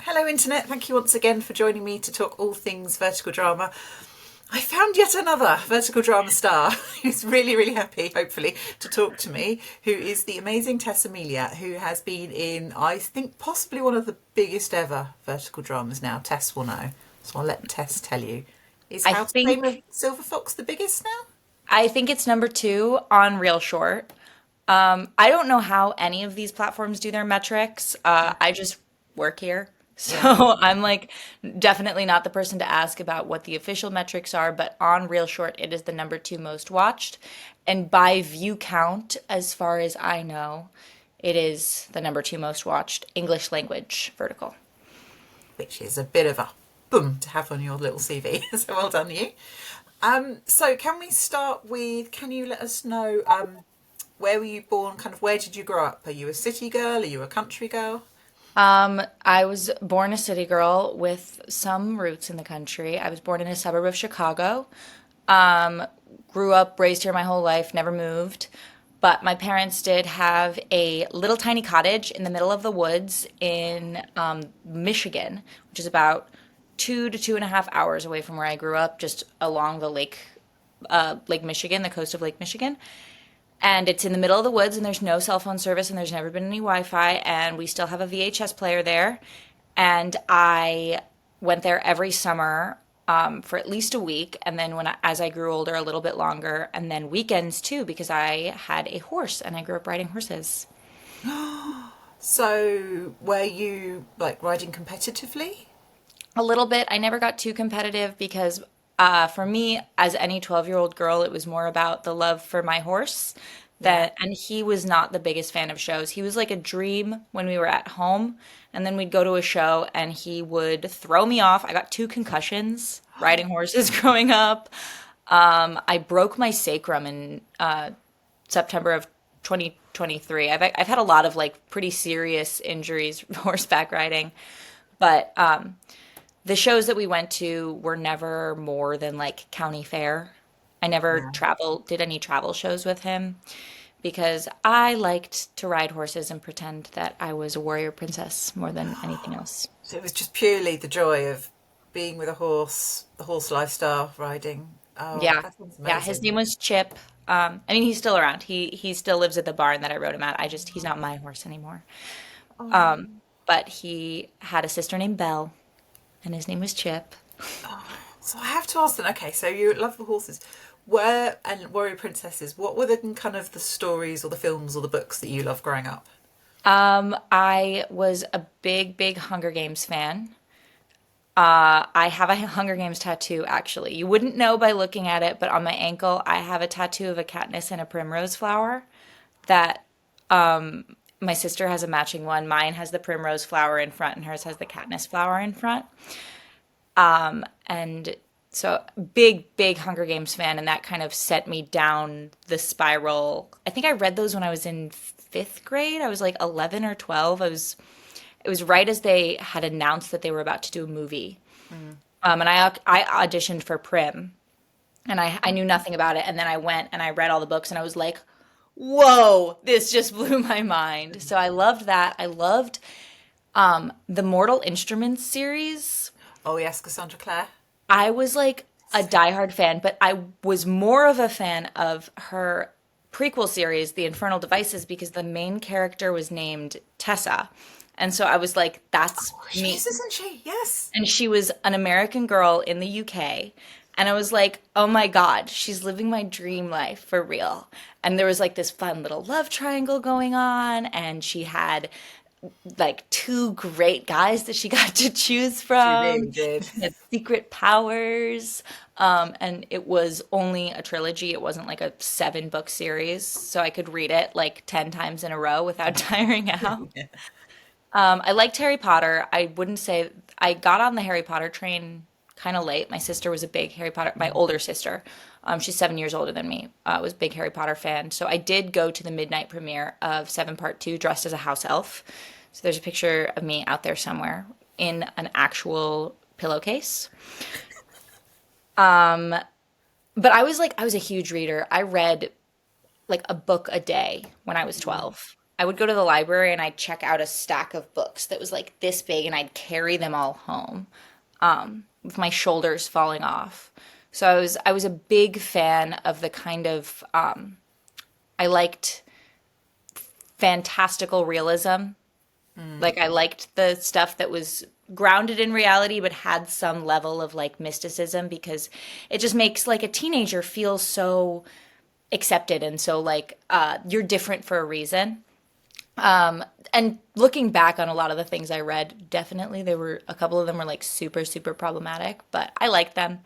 Hello, Internet. Thank you once again for joining me to talk all things vertical drama. I found yet another vertical drama star who's really, really happy, hopefully, to talk to me, who is the amazing Tess Amelia, who has been in, I think, possibly one of the biggest ever vertical dramas now. Tess will know. So I'll let Tess tell you. Is I How to Tame a think Silver Fox the biggest now? I think it's number two on Reelshort. I don't know how any of these platforms do their metrics. I just work here. So Yeah. I'm like definitely not the person to ask about what the official metrics are, but on Reelshort it is the number two most watched. And by view count, as far as I know, it is the number two most watched English language vertical. Which is a bit of a boom to have on your little CV. So well done, you. So can we start with? Can you let us know where were you born? Kind of where did you grow up? Are you a city girl? Are you a country girl? I was born a city girl with some roots in the country. I was born in a suburb of Chicago. Um, Grew up, raised here my whole life, never moved. But my parents did have a little tiny cottage in the middle of the woods in Michigan, which is about 2 to 2.5 hours away from where I grew up, just along the Lake Michigan, the coast of Lake Michigan. And it's in the middle of the woods, and there's no cell phone service, and there's never been any Wi-Fi, and we still have a VHS player there. And I went there every summer for at least a week, and then as I grew older, a little bit longer, and then weekends too, because I had a horse and I grew up riding horses. So were you like riding competitively? A little bit. I never got too competitive because for me, as any 12-year-old girl, it was more about the love for my horse. Yeah. And he was not the biggest fan of shows. He was like a dream when we were at home, and then we'd go to a show and he would throw me off. I got two concussions riding horses growing up. I broke my sacrum in September of 2023. I've had a lot of like pretty serious injuries horseback riding, but the shows that we went to were never more than like county fair. I never Yeah. did any travel shows with him because I liked to ride horses and pretend that I was a warrior princess more than anything else. So it was just purely the joy of being with a horse, the horse lifestyle, riding. Oh, Yeah. that sounds Yeah, his amazing. name was Chip. I mean, he's still around. He still lives at the barn that I rode him at. He's not my horse anymore. Oh, But he had a sister named Belle, and his name was Chip. so I have to ask then. Okay, so you love the horses. Where and warrior princesses? What were the kind of the stories or the films or the books that you loved growing up? I was a big, big Hunger Games fan. I have a Hunger Games tattoo, actually. You wouldn't know by looking at it, but on my ankle, I have a tattoo of a Katniss and a primrose flower that my sister has a matching one. Mine has the primrose flower in front, and hers has the Katniss flower in front. And so, big, big Hunger Games fan, and that kind of set me down the spiral. I think I read those when I was in fifth grade. I was like 11 or 12. It was right as they had announced that they were about to do a movie. Mm. And I auditioned for Prim, and I knew nothing about it. And then I went and I read all the books, and I was like, whoa, this just blew my mind. So I loved that. I loved the Mortal Instruments series. Oh yes, Cassandra Clare. I was like a diehard fan, but I was more of a fan of her prequel series, The Infernal Devices, because the main character was named Tessa. And so I was like, that's She me. is, isn't she? Yes. And she was an American girl in the UK. And I was like, oh my God, she's living my dream life for real. And there was like this fun little love triangle going on. And she had like two great guys that she got to choose She from. really did. She had secret powers. And it was only a trilogy. It wasn't like a 7 book series. So I could read it like 10 times in a row without tiring out. Yeah. I liked Harry Potter. I wouldn't say I got on the Harry Potter train kind of late. My sister was a big Harry Potter, my older sister, she's 7 years older than me, was a big Harry Potter fan. So I did go to the midnight premiere of Seven Part Two dressed as a house elf. So there's a picture of me out there somewhere in an actual pillowcase. But I was a huge reader. I read like a book a day when I was 12. I would go to the library and I'd check out a stack of books that was like this big, and I'd carry them all home, with my shoulders falling off. So I was a big fan of the kind of I liked fantastical realism. Like I liked the stuff that was grounded in reality but had some level of like mysticism, because it just makes like a teenager feel so accepted, and so like you're different for a reason. And looking back on a lot of the things I read, definitely there were a couple of them were like super, super problematic, but I liked them.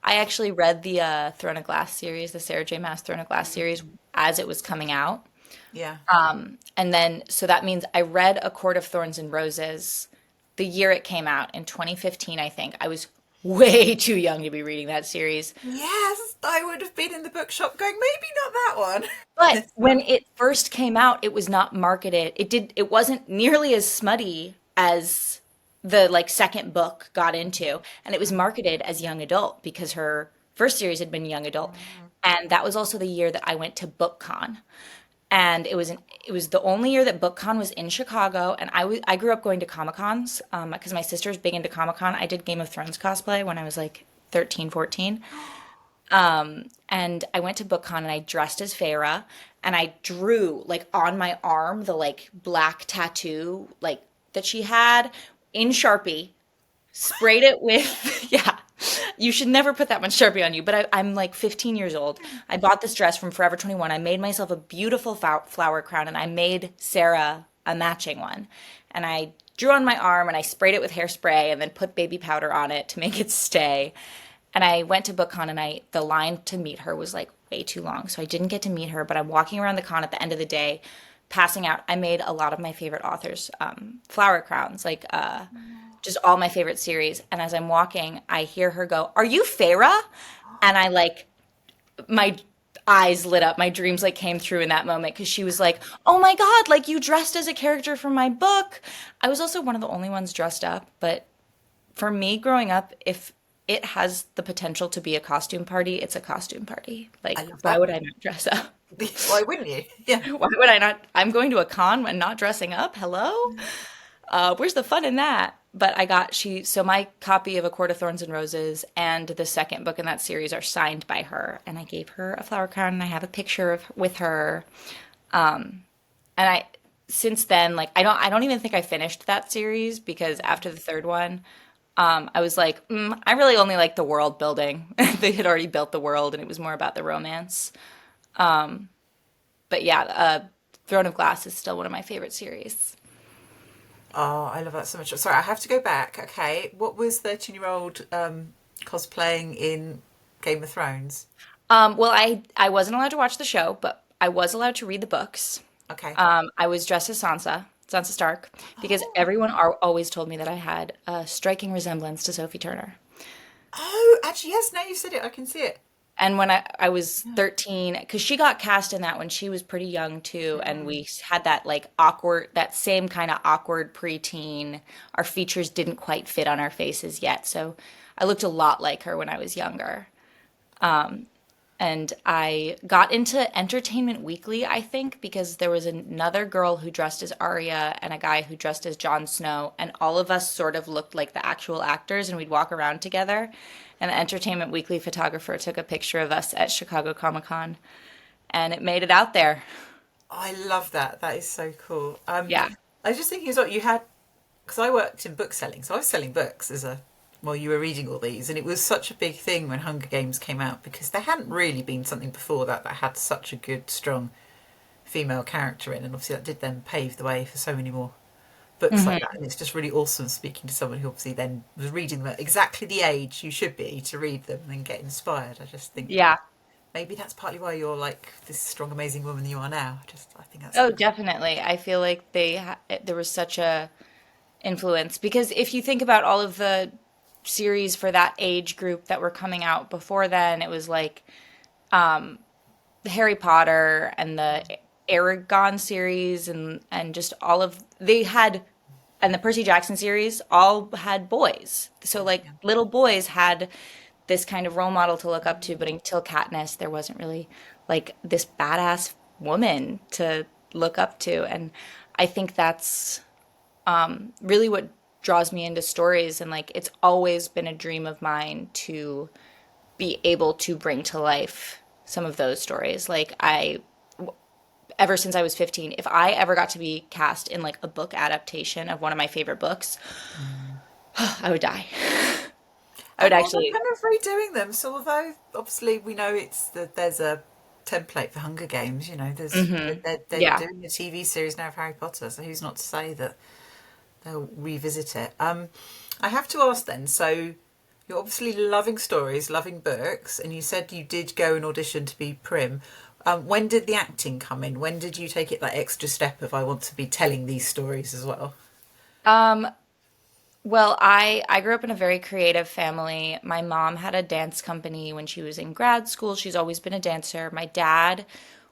I actually read the Throne of Glass series, the Sarah J. Maas Throne of Glass series, as it was coming out. Yeah. And then, so that means I read A Court of Thorns and Roses the year it came out in 2015, I think. I was way too young to be reading that series. Yes, I would have been in the bookshop going, maybe not that But one. when it first came out, it was not marketed. It wasn't nearly as smutty as the like second book got into, and it was marketed as young adult because her first series had been young adult. And that was also the year that I went to BookCon. And it was the only year that BookCon was in Chicago, and I grew up going to Comic Cons because my sister's big into Comic Con. I did Game of Thrones cosplay when I was like 13, 14. And I went to BookCon and I dressed as Feyre, and I drew like on my arm the like black tattoo like that she had in Sharpie, sprayed it with yeah. You should never put that much Sharpie on you, but I'm like 15 years old. I bought this dress from Forever 21. I made myself a beautiful flower crown, and I made Sarah a matching one. And I drew on my arm and I sprayed it with hairspray and then put baby powder on it to make it stay. And I went to BookCon, and the line to meet her was like way too long. So I didn't get to meet her, but I'm walking around the con at the end of the day, passing out. I made a lot of my favorite authors flower crowns, like just all my favorite series. And as I'm walking, I hear her go, "Are you Feyre?" And I like, my eyes lit up. My dreams like came through in that moment, because she was like, "Oh my God, like you dressed as a character from my book." I was also one of the only ones dressed up, but for me growing up, if it has the potential to be a costume party, it's a costume party. I Like, love why that. would I not dress up? Why wouldn't you? Yeah. Why would I not? I'm going to a con and not dressing up. Hello? Where's the fun in that? But so my copy of A Court of Thorns and Roses and the second book in that series are signed by her. And I gave her a flower crown, and I have a picture with her. And since then, like, I don't even think I finished that series, because after the third one, I was like, I really only like the world building. They had already built the world, and it was more about the romance. But yeah, Throne of Glass is still one of my favorite series. Oh, I love that so much. Sorry, I have to go back. Okay. What was 13-year-old cosplaying in Game of Thrones? Well, I wasn't allowed to watch the show, but I was allowed to read the books. Okay. I was dressed as Sansa Stark, because Oh. everyone always told me that I had a striking resemblance to Sophie Turner. Oh, actually, yes, now you said it, I can see it. And when I was 13, because she got cast in that when she was pretty young too, and we had that like awkward, that same kind of awkward preteen. Our features didn't quite fit on our faces yet, so I looked a lot like her when I was younger. And I got into Entertainment Weekly, I think, because there was another girl who dressed as Arya and a guy who dressed as Jon Snow, and all of us sort of looked like the actual actors, and we'd walk around together. And the Entertainment Weekly photographer took a picture of us at Chicago Comic Con, and it made it out there. I love that. That is so cool. Yeah. I was just thinking as well, you had, because I worked in book selling, so I was selling books while you were reading all these, and it was such a big thing when Hunger Games came out, because there hadn't really been something before that had such a good, strong female character in, and obviously that did then pave the way for so many more books like that. And it's just really awesome speaking to someone who obviously then was reading them at exactly the age you should be to read them and then get inspired. I just think Yeah. maybe that's partly why you're like this strong, amazing woman you are now. I think that's Oh, definitely. I feel like there was such a influence, because if you think about all of the series for that age group that were coming out before then, it was like the Harry Potter and the Aragon series, and just all of they had, and the Percy Jackson series all had boys. So like little boys had this kind of role model to look up to, but until Katniss, there wasn't really like this badass woman to look up to. And I think that's really what draws me into stories. And like, it's always been a dream of mine to be able to bring to life some of those stories. Like, ever since I was 15, if I ever got to be cast in like a book adaptation of one of my favorite books, I would die. I would And well, they're actually. kind of redoing them. So although obviously we know it's that there's a template for Hunger Games, they're Yeah. doing a TV series now of Harry Potter. So who's not to say that they'll revisit it? I have to ask then. So you're obviously loving stories, loving books, and you said you did go and audition to be Prim. When did the acting come in? When did you take it that extra step of I want to be telling these stories as well? Well, I grew up in a very creative family. My mom had a dance company when she was in grad school. She's always been a dancer. My dad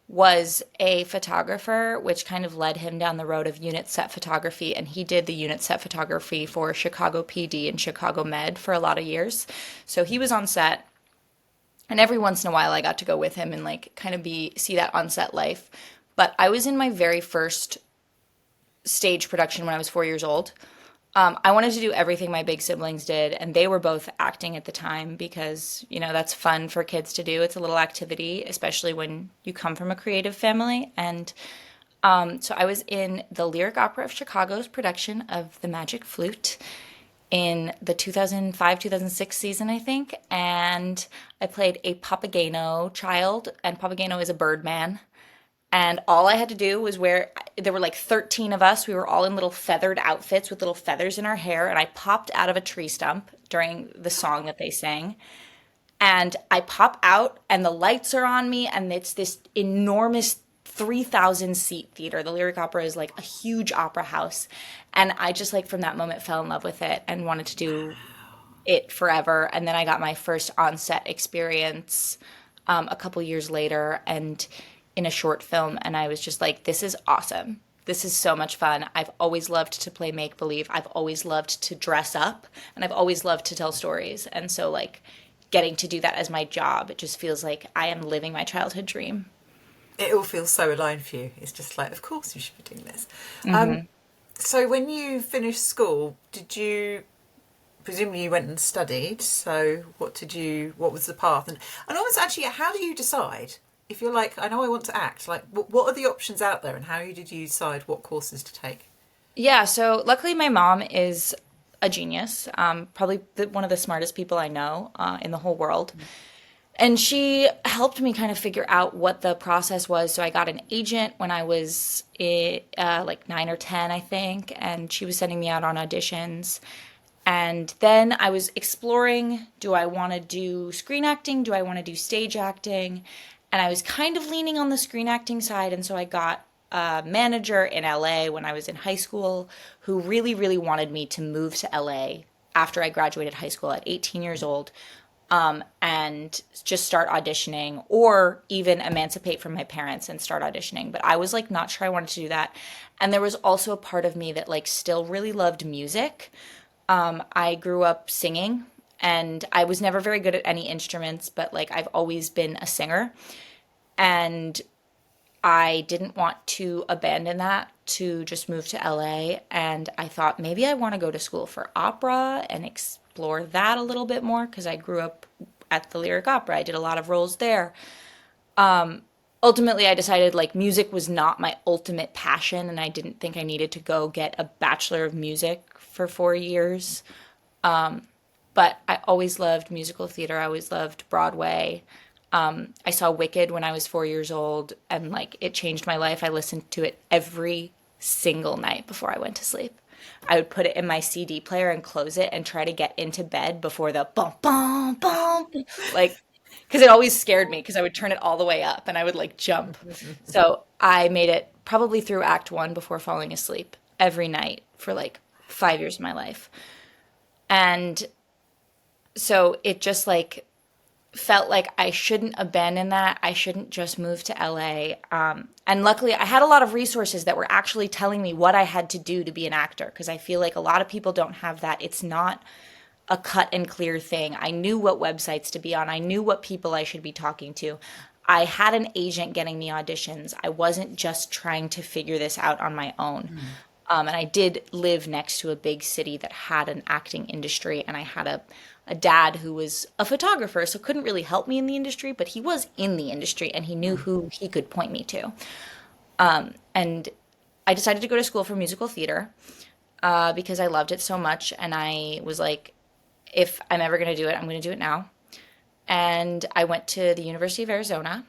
was a photographer, which kind of led him down the road of unit set photography. And he did the unit set photography for Chicago PD and Chicago Med for a lot of years. So he was on set. And every once in a while, I got to go with him and like kind of be see that on set life. But I was in my very first stage production when I was 4 years old. I wanted to do everything my big siblings did, and they were both acting at the time because, that's fun for kids to do. It's a little activity, especially when you come from a creative family. And so I was in the Lyric Opera of Chicago's production of The Magic Flute in the 2005 2006 season, I think. And I played a Papageno child, and Papageno is a bird man. And all I had to do was there were like 13 of us. We were all in little feathered outfits with little feathers in our hair. And I popped out of a tree stump during the song that they sang. And I pop out, and the lights are on me. And it's this enormous 3,000 seat theater. The Lyric Opera is like a huge opera house. And I just, like, from that moment fell in love with it and wanted to do it forever. And then I got my first on set experience a couple years later. And in a short film, and I was just like, this is awesome. This is so much fun. I've always loved to play make believe. I've always loved to dress up, and I've always loved to tell stories. And so, like, getting to do that as my job, it just feels like I am living my childhood dream. It all feels so aligned for you. It's just like, of course you should be doing this. So when you finished school, did you presumably you went and studied? So what was the path? And almost actually, how do you decide? If you're like, I know I want to act, like, what are the options out there, and how did you decide what courses to take? Yeah, so luckily my mom is a genius, probably one of the smartest people I know in the whole world. And she helped me kind of figure out what the process was. So I got an agent when I was like 9 or 10, I think, and she was sending me out on auditions. And then I was exploring, do I want to do screen acting? Do I want to do stage acting? And I was kind of leaning on the screen acting side. And so I got a manager in LA when I was in high school who really, really wanted me to move to LA after I graduated high school at 18 years old, and just start auditioning or even emancipate from my parents and start auditioning. But I was like not sure I wanted to do that. And there was also a part of me that like still really loved music. I grew up singing, and I was never very good at any instruments, but like I've always been a singer. And I didn't want to abandon that to just move to LA. And I thought maybe I want to go to school for opera and explore that a little bit more because I grew up at the Lyric Opera. I did a lot of roles there. Ultimately, I decided like music was not my ultimate passion, and I didn't think I needed to go get a Bachelor of Music for 4 years. But I always loved musical theater. I always loved Broadway. I saw Wicked when I was 4 years old, and like it changed my life. I listened to it every single night before I went to sleep. I would put it in my CD player and close it and try to get into bed before the bum bum bum, like, because it always scared me because I would turn it all the way up and I would like jump. So I made it probably through Act One before falling asleep every night for like 5 years of my life. And so it just like felt like I shouldn't abandon that. I shouldn't just move to LA. And luckily, I had a lot of resources that were actually telling me what I had to do to be an actor, because I feel like a lot of people don't have that. It's not a cut and clear thing. I knew what websites to be on. I knew what people I should be talking to. I had an agent getting me auditions. I wasn't just trying to figure this out on my own. And I did live next to a big city that had an acting industry, and I had a dad who was a photographer, so couldn't really help me in the industry, but he was in the industry and he knew who he could point me to. And I decided to go to school for musical theater because I loved it so much, and I was like, if I'm ever going to do it, I'm going to do it now. And I went to the University of Arizona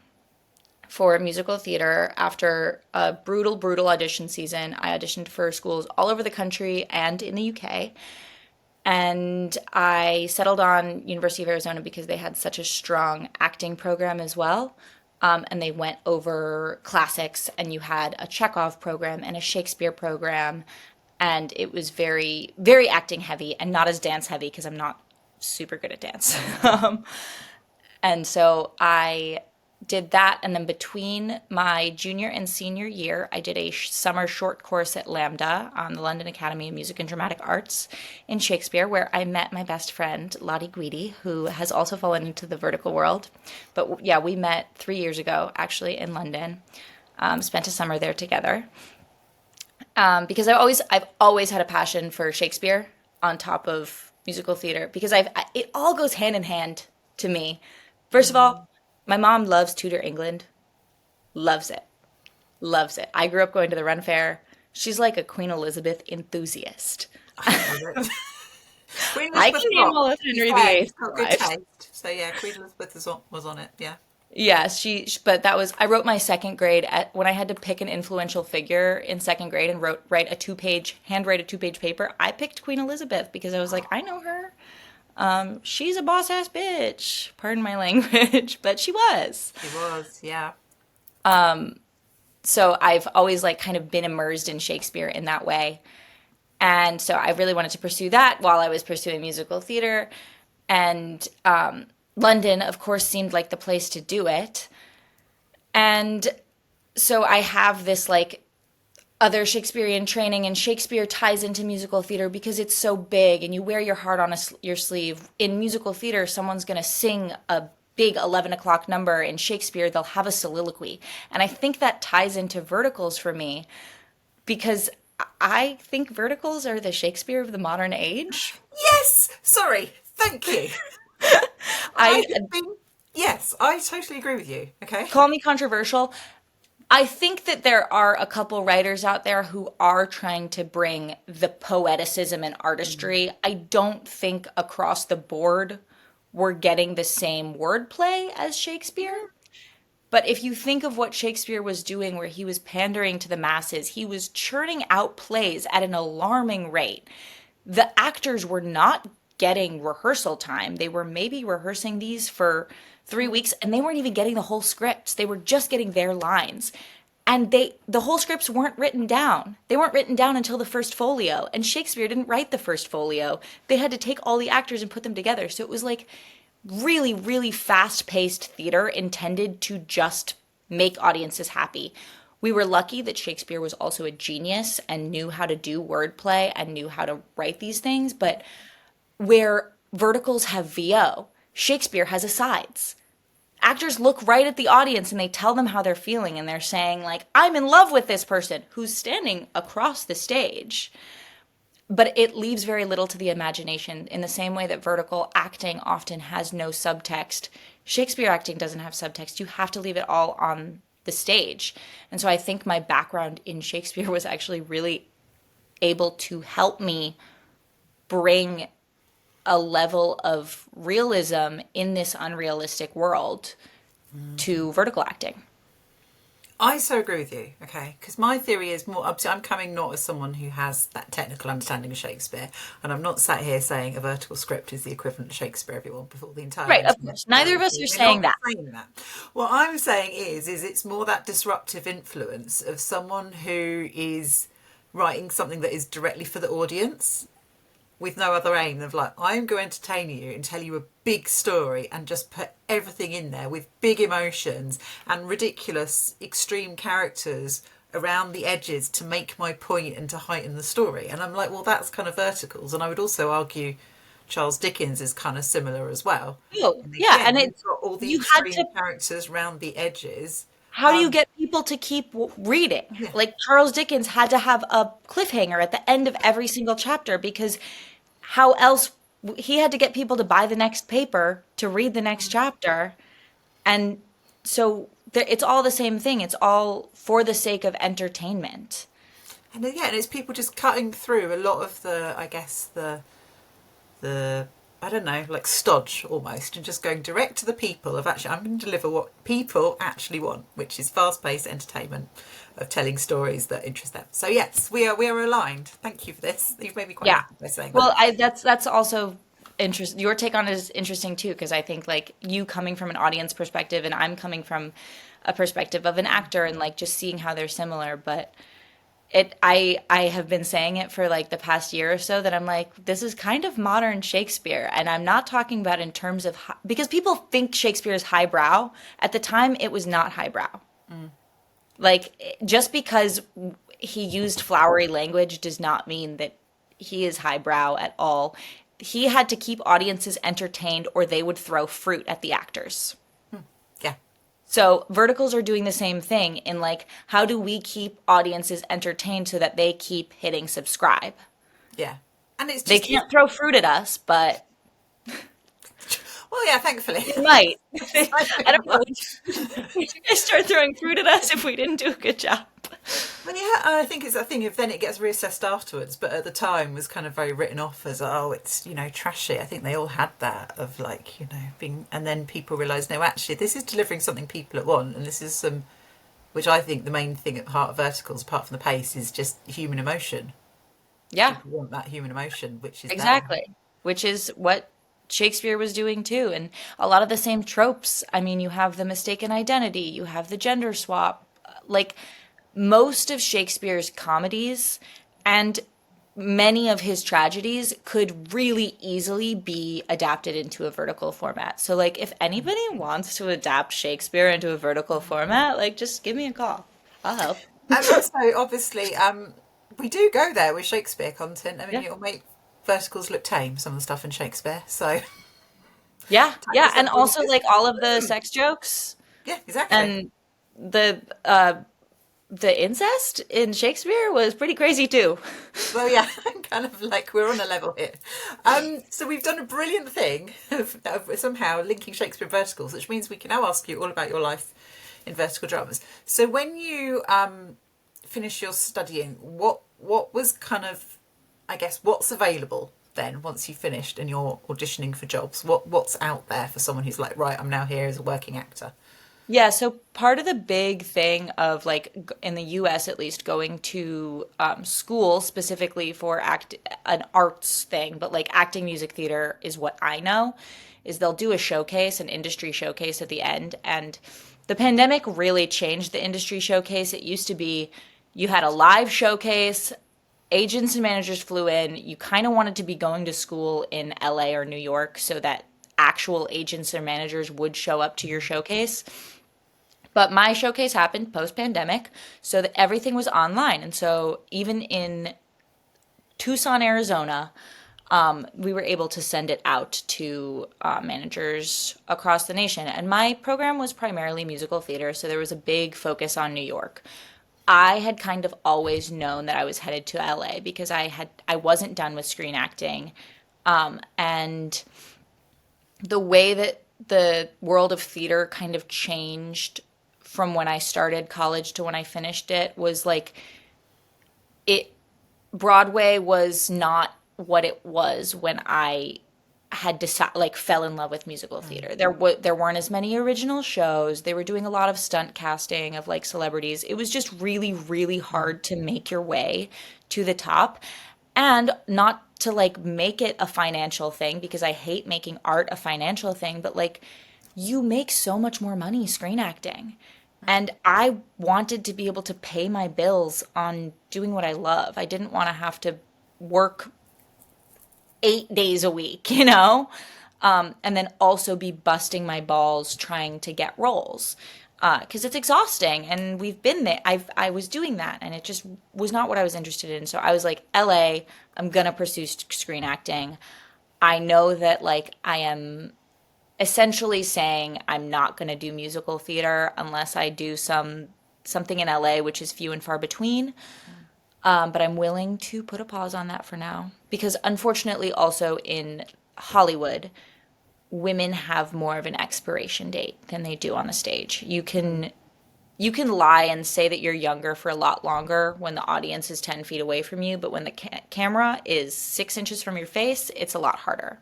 for musical theater after a brutal, brutal audition season. I auditioned for schools all over the country and in the UK. And I settled on University of Arizona because they had such a strong acting program as well. And they went over classics, and you had a Chekhov program and a Shakespeare program. And it was very, very acting heavy and not as dance heavy because I'm not super good at dance. And so I did that. And then between my junior and senior year, I did a summer short course at Lambda, the London Academy of Music and Dramatic Arts in Shakespeare, where I met my best friend, Lottie Guidi, who has also fallen into the vertical world. But yeah, we met 3 years ago, actually, in London, spent a summer there together. Because I've always had a passion for Shakespeare on top of musical theater, because it all goes hand in hand to me. First of all, my mom loves Tudor England. Loves it. Loves it. I grew up going to the Run Fair. She's like a Queen Elizabeth enthusiast. Queen I Elizabeth can name all of Henry VIII. got good taste. So yeah, Queen Elizabeth was on it. Yeah. Yeah, but I wrote my second grade when I had to pick an influential figure in second grade and handwrite a 2-page paper. I picked Queen Elizabeth because I was like, I know her. She's a boss ass bitch. Pardon my language, but she was. She was, yeah. So I've always like kind of been immersed in Shakespeare in that way. And so I really wanted to pursue that while I was pursuing musical theater. And London, of course, seemed like the place to do it. And so I have this like other Shakespearean training, and Shakespeare ties into musical theater because it's so big and you wear your heart on your sleeve. In musical theater, someone's going to sing a big 11 o'clock number. In Shakespeare, they'll have a soliloquy. And I think that ties into verticals for me because I think verticals are the Shakespeare of the modern age. Yes! Sorry. Thank you. Yes, I totally agree with you. Okay. Call me controversial. I think that there are a couple writers out there who are trying to bring the poeticism and artistry. I don't think across the board we're getting the same wordplay as Shakespeare. But if you think of what Shakespeare was doing, where he was pandering to the masses, he was churning out plays at an alarming rate. The actors were not getting rehearsal time. They were maybe rehearsing these for 3 weeks, and they weren't even getting the whole scripts. They were just getting their lines. And the whole scripts weren't written down. They weren't written down until the first folio. And Shakespeare didn't write the first folio. They had to take all the actors and put them together. So it was like really, really fast-paced theater intended to just make audiences happy. We were lucky that Shakespeare was also a genius and knew how to do wordplay and knew how to write these things. But where verticals have VO, Shakespeare has asides. Actors look right at the audience and they tell them how they're feeling, and they're saying like, I'm in love with this person who's standing across the stage. But it leaves very little to the imagination. In the same way that vertical acting often has no subtext, Shakespeare acting doesn't have subtext. You have to leave it all on the stage. And so I think my background in Shakespeare was actually really able to help me bring a level of realism in this unrealistic world to vertical acting. I so agree with you, okay? Because my theory is more, I'm coming not as someone who has that technical understanding of Shakespeare, and I'm not sat here saying a vertical script is the equivalent of Shakespeare, everyone, before the entire... Right, of course. Neither of us are saying that. What I'm saying is it's more that disruptive influence of someone who is writing something that is directly for the audience, with no other aim of like, I'm going to entertain you and tell you a big story and just put everything in there with big emotions and ridiculous extreme characters around the edges to make my point and to heighten the story. And I'm like, well, that's kind of verticals. And I would also argue Charles Dickens is kind of similar as well. Oh, And yeah, again, and you've it's got all the you had extreme to. characters round the edges. How do you get people to keep reading? Yeah, Like Charles Dickens had to have a cliffhanger at the end of every single chapter because how else he had to get people to buy the next paper to read the next chapter. And so it's all the same thing. It's all for the sake of entertainment. and yeah, and it's people just cutting through a lot of the, I guess the I don't know, like stodge almost, and just going direct to the people of actually, I'm going to deliver what people actually want, which is fast-paced entertainment of telling stories that interest them. So yes, we are aligned. Thank you for this. You've made me quite Yeah. happy by saying that. Well, that's also interest. Your take on it is interesting too, because I think like you coming from an audience perspective and I'm coming from a perspective of an actor and like just seeing how they're similar. But I have been saying it for like the past year or so that I'm like, this is kind of modern Shakespeare. And I'm not talking about in terms of because people think Shakespeare is highbrow. At the time, it was not highbrow. Like just because he used flowery language does not mean that he is highbrow at all. He had to keep audiences entertained or they would throw fruit at the actors. Yeah, So verticals are doing the same thing in like, how do we keep audiences entertained so that they keep hitting subscribe? yeah, and it's They just can't throw fruit at us, but well, yeah, thankfully. they might. I I don't know. Would you guys start throwing fruit at us if we didn't do a good job? Well, yeah, I think it's a thing of then it gets reassessed afterwards, but at the time was kind of very written off as, oh, it's, trashy. I think they all had that of like, being, and then people realised, no, actually, this is delivering something people want, and this is some, which I think the main thing at the heart of Verticals, apart from the pace, is just human emotion. Yeah, People want that human emotion, which is there. exactly. Which is what Shakespeare was doing too. And a lot of the same tropes. I mean, you have the mistaken identity, you have the gender swap. Like most of Shakespeare's comedies and many of his tragedies could really easily be adapted into a vertical format. So, like, if anybody wants to adapt Shakespeare into a vertical format, like, just give me a call. I'll help. And also, obviously, we do go there with Shakespeare content. I mean, Yeah. it'll make Verticals look tame, some of the stuff in Shakespeare. So, Yeah, yeah, and something also like all of the sex jokes yeah, exactly. and the incest in Shakespeare was pretty crazy too. Well, yeah, kind of like we're on a level here. So we've done a brilliant thing of somehow linking Shakespeare and Verticals, which means we can now ask you all about your life in vertical dramas. So when you finish your studying, what was kind of, I guess, what's available then once you've finished and you're auditioning for jobs? What's out there for someone who's like, right, I'm now here as a working actor? Yeah, so part of the big thing of like in the US at least going to school specifically for an arts thing, but like acting, music, theater is what I know, is they'll do a showcase, an industry showcase at the end. And the pandemic really changed the industry showcase. It used to be you had a live showcase, agents and managers flew in. You kind of wanted to be going to school in LA or New York so that actual agents or managers would show up to your showcase. But my showcase happened post pandemic, so that everything was online. And so even in Tucson, Arizona, we were able to send it out to managers across the nation. And my program was primarily musical theater, so there was a big focus on New York. I had kind of always known that I was headed to LA because I wasn't done with screen acting, and the way that the world of theater kind of changed from when I started college to when I finished it was like it Broadway was not what it was when I had decided like fell in love with musical theater. There weren't as many original shows. They were doing a lot of stunt casting of like celebrities. It was just really really hard to make your way to the top and not to like make it a financial thing because I hate making art a financial thing, but like you make so much more money screen acting. And I wanted to be able to pay my bills on doing what I love. I didn't want to have to work 8 days a week, and then also be busting my balls trying to get roles. Because it's exhausting, and we've been there. I was doing that, and it just was not what I was interested in. So I was like, LA, I'm gonna pursue screen acting. I know that like I am essentially saying I'm not going to do musical theater unless I do something in LA, which is few and far between. But I'm willing to put a pause on that for now because unfortunately, also in Hollywood, women have more of an expiration date than they do on the stage. You can lie and say that you're younger for a lot longer when the audience is 10 feet away from you, but when the camera is 6 inches from your face, it's a lot harder.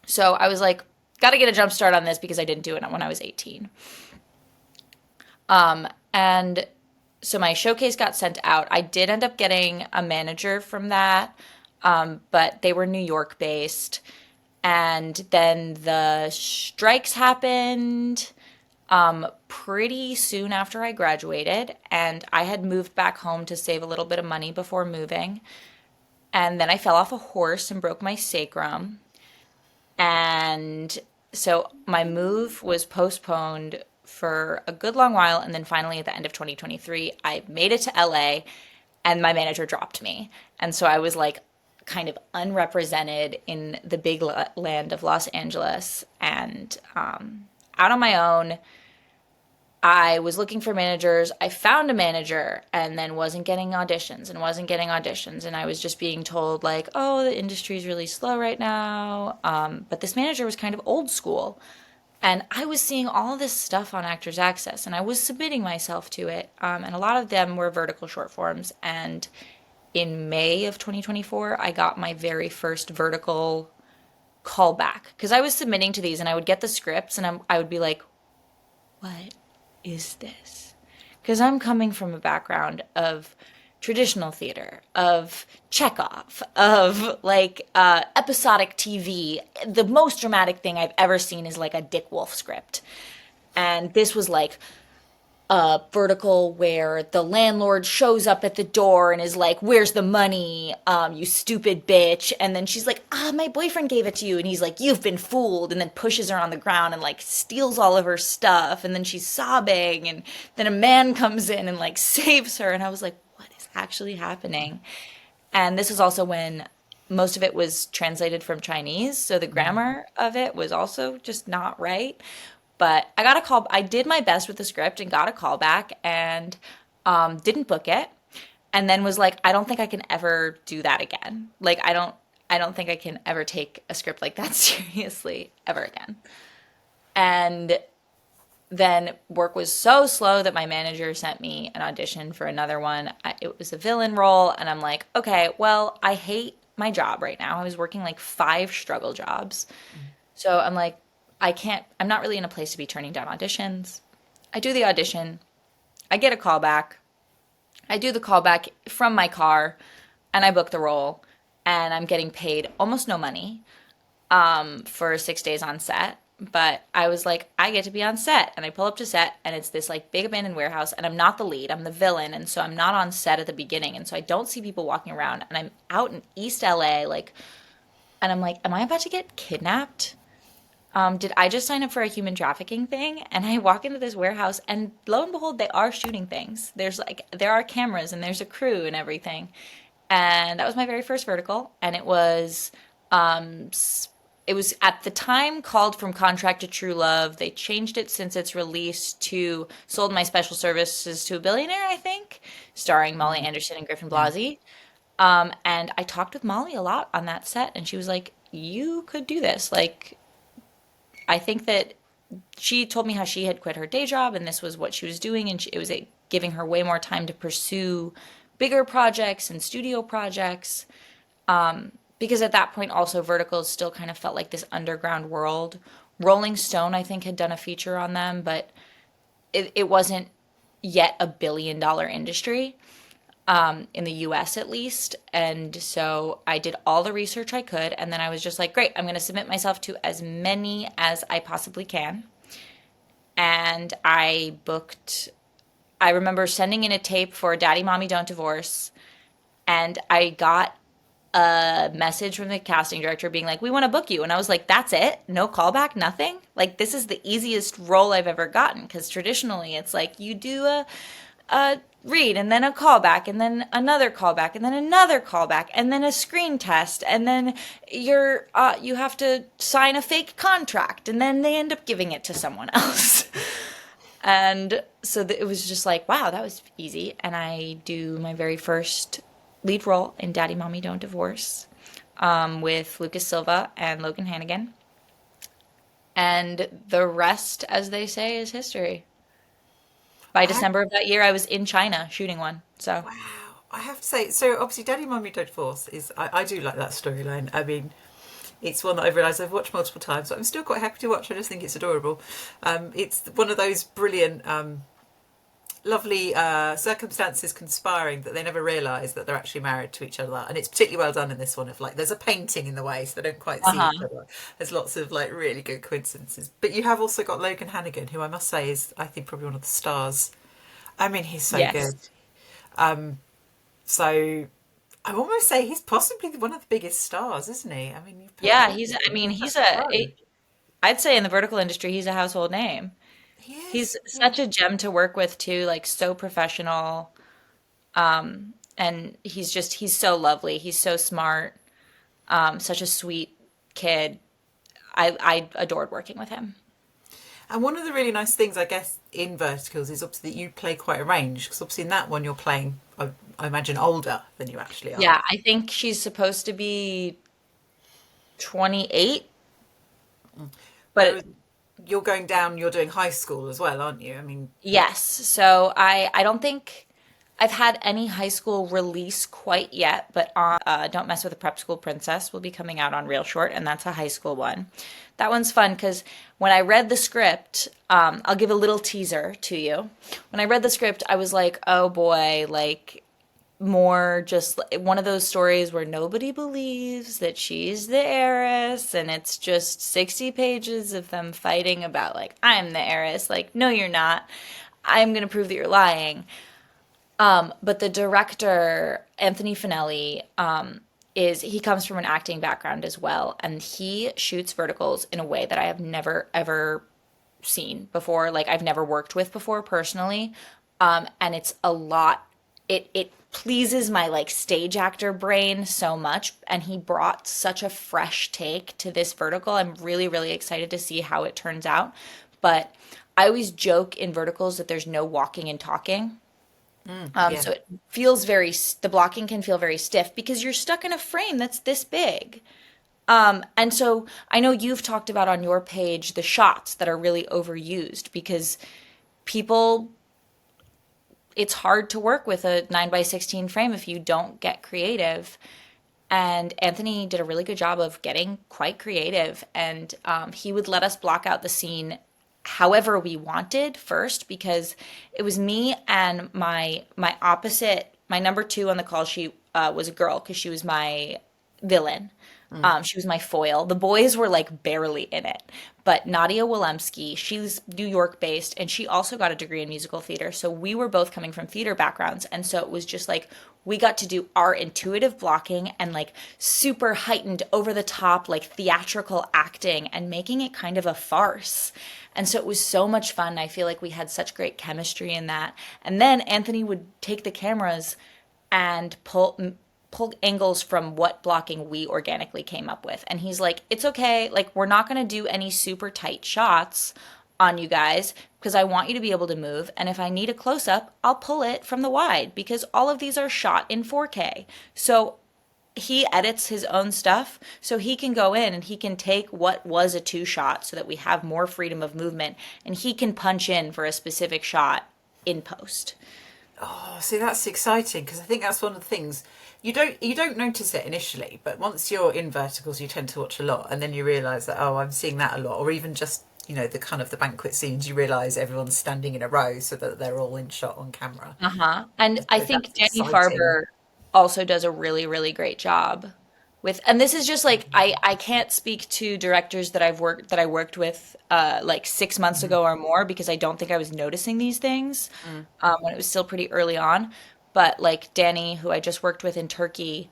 So I was like, got to get a jump start on this because I didn't do it when I was 18. And so my showcase got sent out. I did end up getting a manager from that, but they were New York based. And then the strikes happened pretty soon after I graduated, and I had moved back home to save a little bit of money before moving. And then I fell off a horse and broke my sacrum. And so my move was postponed for a good long while. And then finally, at the end of 2023, I made it to LA and my manager dropped me. And so I was like kind of unrepresented in the big land of Los Angeles and out on my own. I was looking for managers. I found a manager and then wasn't getting auditions and wasn't getting auditions. And I was just being told, like, oh, the industry's really slow right now. But this manager was kind of old school. And I was seeing all this stuff on Actors Access and I was submitting myself to it. And a lot of them were vertical short forms. And in May of 2024, I got my very first vertical callback because I was submitting to these and I would get the scripts and I would be like, what is this? Because I'm coming from a background of traditional theater, of Chekhov, of like episodic TV. The most dramatic thing I've ever seen is like a Dick Wolf script. And this was like a vertical where the landlord shows up at the door and is like, where's the money, you stupid bitch? And then she's like, my boyfriend gave it to you. And he's like, you've been fooled. And then pushes her on the ground and like steals all of her stuff. And then she's sobbing. And then a man comes in and like saves her. And I was like, what is actually happening? And this is also when most of it was translated from Chinese. So the grammar of it was also just not right. But I got a call. I did my best with the script and got a call back and didn't book it. And then was like, I don't think I can ever do that again. Like, I don't think I can ever take a script like that seriously ever again. And then work was so slow that my manager sent me an audition for another one. It was a villain role. And I'm like, okay, well, I hate my job right now. I was working like 5 struggle jobs. So I'm like, I'm not really in a place to be turning down auditions. I do the audition. I get a call back. I do the callback from my car and I book the role and I'm getting paid almost no money for 6 days on set. But I was like, I get to be on set. And I pull up to set and it's this like big abandoned warehouse and I'm not the lead, I'm the villain. And so I'm not on set at the beginning. And so I don't see people walking around and I'm out in East LA like, and I'm like, am I about to get kidnapped? Did I just sign up for a human trafficking thing? And I walk into this warehouse and lo and behold, they are shooting things. There are cameras and there's a crew and everything. And that was my very first vertical. And it was at the time called From Contract to True Love. They changed it since its release to Sold My Special Services to a Billionaire, I think, starring Molly Anderson and Griffin Blasey. And I talked with Molly a lot on that set and she was like, you could do this. Like, I think that she told me how she had quit her day job and this was what she was doing and it was giving her way more time to pursue bigger projects and studio projects. Because at that point also Verticals still kind of felt like this underground world. Rolling Stone, I think, had done a feature on them, but it wasn't yet a billion-dollar industry. In the US at least. And so I did all the research I could. And then I was just like, great, I'm going to submit myself to as many as I possibly can. And I remember sending in a tape for Daddy, Mommy, Don't Divorce. And I got a message from the casting director being like, we want to book you. And I was like, that's it? No callback, nothing? Like, this is the easiest role I've ever gotten. Because traditionally it's like you do a read, and then a callback, and then another callback, and then another callback, and then a screen test, and then you have to sign a fake contract, and then they end up giving it to someone else. And so it was just like, wow, that was easy. And I do my very first lead role in Daddy Mommy Don't Divorce, with Lucas Silva and Logan Hannigan. And the rest, as they say, is history. By I December of that year, I was in China shooting one. So, Wow. I have to say, so obviously, Daddy Mummy Don't Divorce I do like that storyline. I mean, it's one that I've realised I've watched multiple times, but I'm still quite happy to watch. I just think it's adorable. It's one of those brilliant, lovely circumstances conspiring that they never realise that they're actually married to each other. And it's particularly well done in this one. Of like, there's a painting in the way, so they don't quite see each uh-huh. other. There's lots of like really good coincidences. But you have also got Logan Hannigan, who I must say is, I think, probably one of the stars. I mean, he's so Yes. good. So I almost say he's possibly one of the biggest stars, isn't he? I mean, you've played Yeah, loads of I them. mean, He's such a pro. I'd say in the vertical industry, he's a household name. He He's is. Yeah. such a gem to work with too, like so professional. And he's so lovely. He's so smart. Such a sweet kid. I adored working with him. And one of the really nice things, I guess, in Verticals is obviously that you play quite a range. Because obviously in that one you're playing, I imagine, older than you actually are. Yeah, I think she's supposed to be 28, Whereas but you're going down, you're doing high school as well, aren't you? I mean, yes. So I don't think I've had any high school release quite yet, but Don't Mess with a Prep School Princess will be coming out on Reelshort, and that's a high school one. That one's fun because when I read the script, I'll give a little teaser to you. When I read the script, I was like, oh boy, like more just one of those stories where nobody believes that she's the heiress, and it's just 60 pages of them fighting about, like, I'm the heiress. Like, no, you're not. I'm going to prove that you're lying. But the director, Anthony Finelli, he comes from an acting background as well, and he shoots verticals in a way that I have never ever seen before. Like, I've never worked with before personally, and it's a lot. It pleases my like stage actor brain so much, and he brought such a fresh take to this vertical. I'm really excited to see how it turns out. But I always joke in verticals that there's no walking and talking. yeah. So it feels the blocking can feel very stiff because you're stuck in a frame that's this big. And so I know you've talked about on your page the shots that are really overused because people, it's hard to work with a 9 by 16 frame if you don't get creative. And Anthony did a really good job of getting quite creative. And he would let us block out the scene however we wanted first because it was me and my opposite, my number two on the call sheet was a girl because she was my villain. She was my foil. The boys were like barely in it. But Nadia Wilemski, she's New York based and she also got a degree in musical theater. So we were both coming from theater backgrounds. And so it was just like we got to do our intuitive blocking and like super heightened over the top, like theatrical acting and making it kind of a farce. And so it was so much fun. I feel like we had such great chemistry in that. And then Anthony would take the cameras and pull angles from what blocking we organically came up with. And he's like, it's okay. Like, we're not going to do any super tight shots on you guys because I want you to be able to move. And if I need a close up, I'll pull it from the wide because all of these are shot in 4K. So he edits his own stuff so he can go in and he can take what was a two shot so that we have more freedom of movement and he can punch in for a specific shot in post. Oh, see, that's exciting because I think that's one of the things you don't notice it initially, but once you're in verticals, you tend to watch a lot, and then you realise that I'm seeing that a lot, or even just the kind of the banquet scenes, you realise everyone's standing in a row so that they're all in shot on camera. Uh-huh. And I So think that's Danny exciting. Farber also does a really great job with, and this is just like I can't speak to directors that I worked with like 6 months Mhm. ago or more because I don't think I was noticing these things Mm. when it was still pretty early on. But like Danny, who I just worked with in Turkey,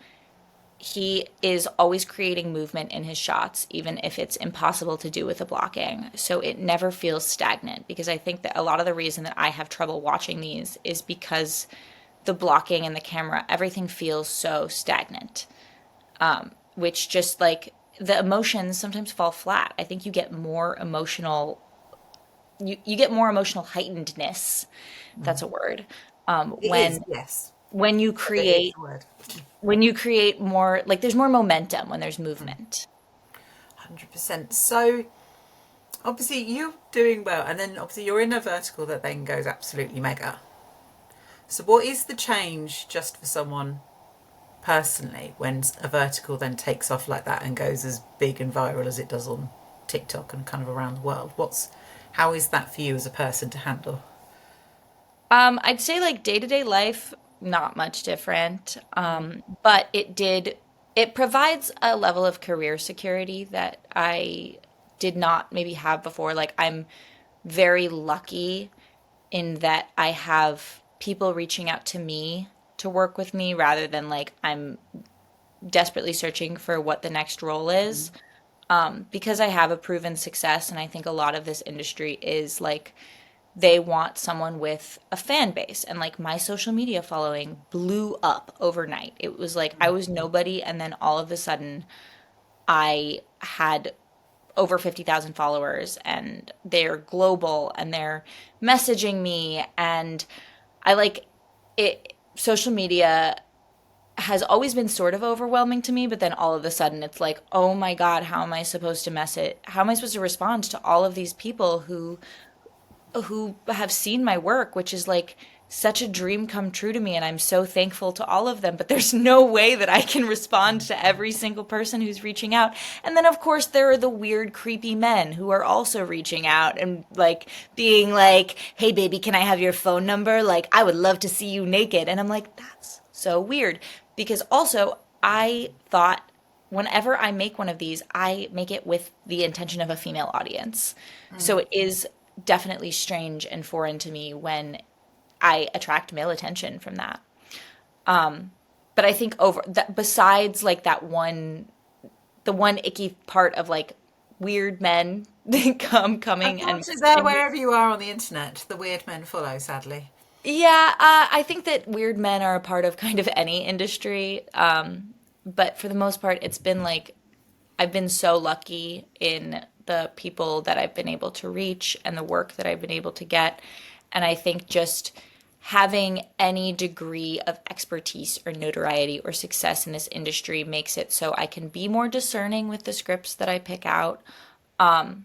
he is always creating movement in his shots, even if it's impossible to do with the blocking. So it never feels stagnant, because I think that a lot of the reason that I have trouble watching these is because the blocking and the camera, everything feels so stagnant, which just like the emotions sometimes fall flat. I think you get more emotional, you get more emotional heightenedness. That's a word. It is, yes. When you It is create a word. more, like there's more momentum when there's movement. 100%. So obviously you're doing well, and then obviously you're in a vertical that then goes absolutely mega. So what is the change just for someone personally when a vertical then takes off like that and goes as big and viral as it does on TikTok and kind of around the world? How is that for you as a person to handle? I'd say like day-to-day life, not much different. But it provides a level of career security that I did not maybe have before. Like I'm very lucky in that I have people reaching out to me to work with me rather than like I'm desperately searching for what the next role is. Because I have a proven success, and I think a lot of this industry is like they want someone with a fan base, and like my social media following blew up overnight. It was like I was nobody, and then all of a sudden I had over 50,000 followers, and they're global, and they're messaging me, and I like it. Social media has always been sort of overwhelming to me, but then all of a sudden it's like, oh my God, how am I supposed to mess it? How am I supposed to respond to all of these people who have seen my work, which is like such a dream come true to me, and I'm so thankful to all of them, but there's no way that I can respond to every single person who's reaching out. And then of course there are the weird creepy men who are also reaching out and like being like, "Hey baby, can I have your phone number? Like I would love to see you naked." And I'm like, that's so weird, because also I thought whenever I make one of these, I make it with the intention of a female audience. So it is definitely strange and foreign to me when I attract male attention from that. But I think over that, besides like the one icky part of like weird men coming and Unfortunately, there, wherever you are on the internet, the weird men follow, sadly. yeah, I think that weird men are a part of kind of any industry. But for the most part, it's been like I've been so lucky in the people that I've been able to reach and the work that I've been able to get. And I think just having any degree of expertise or notoriety or success in this industry makes it so I can be more discerning with the scripts that I pick out. I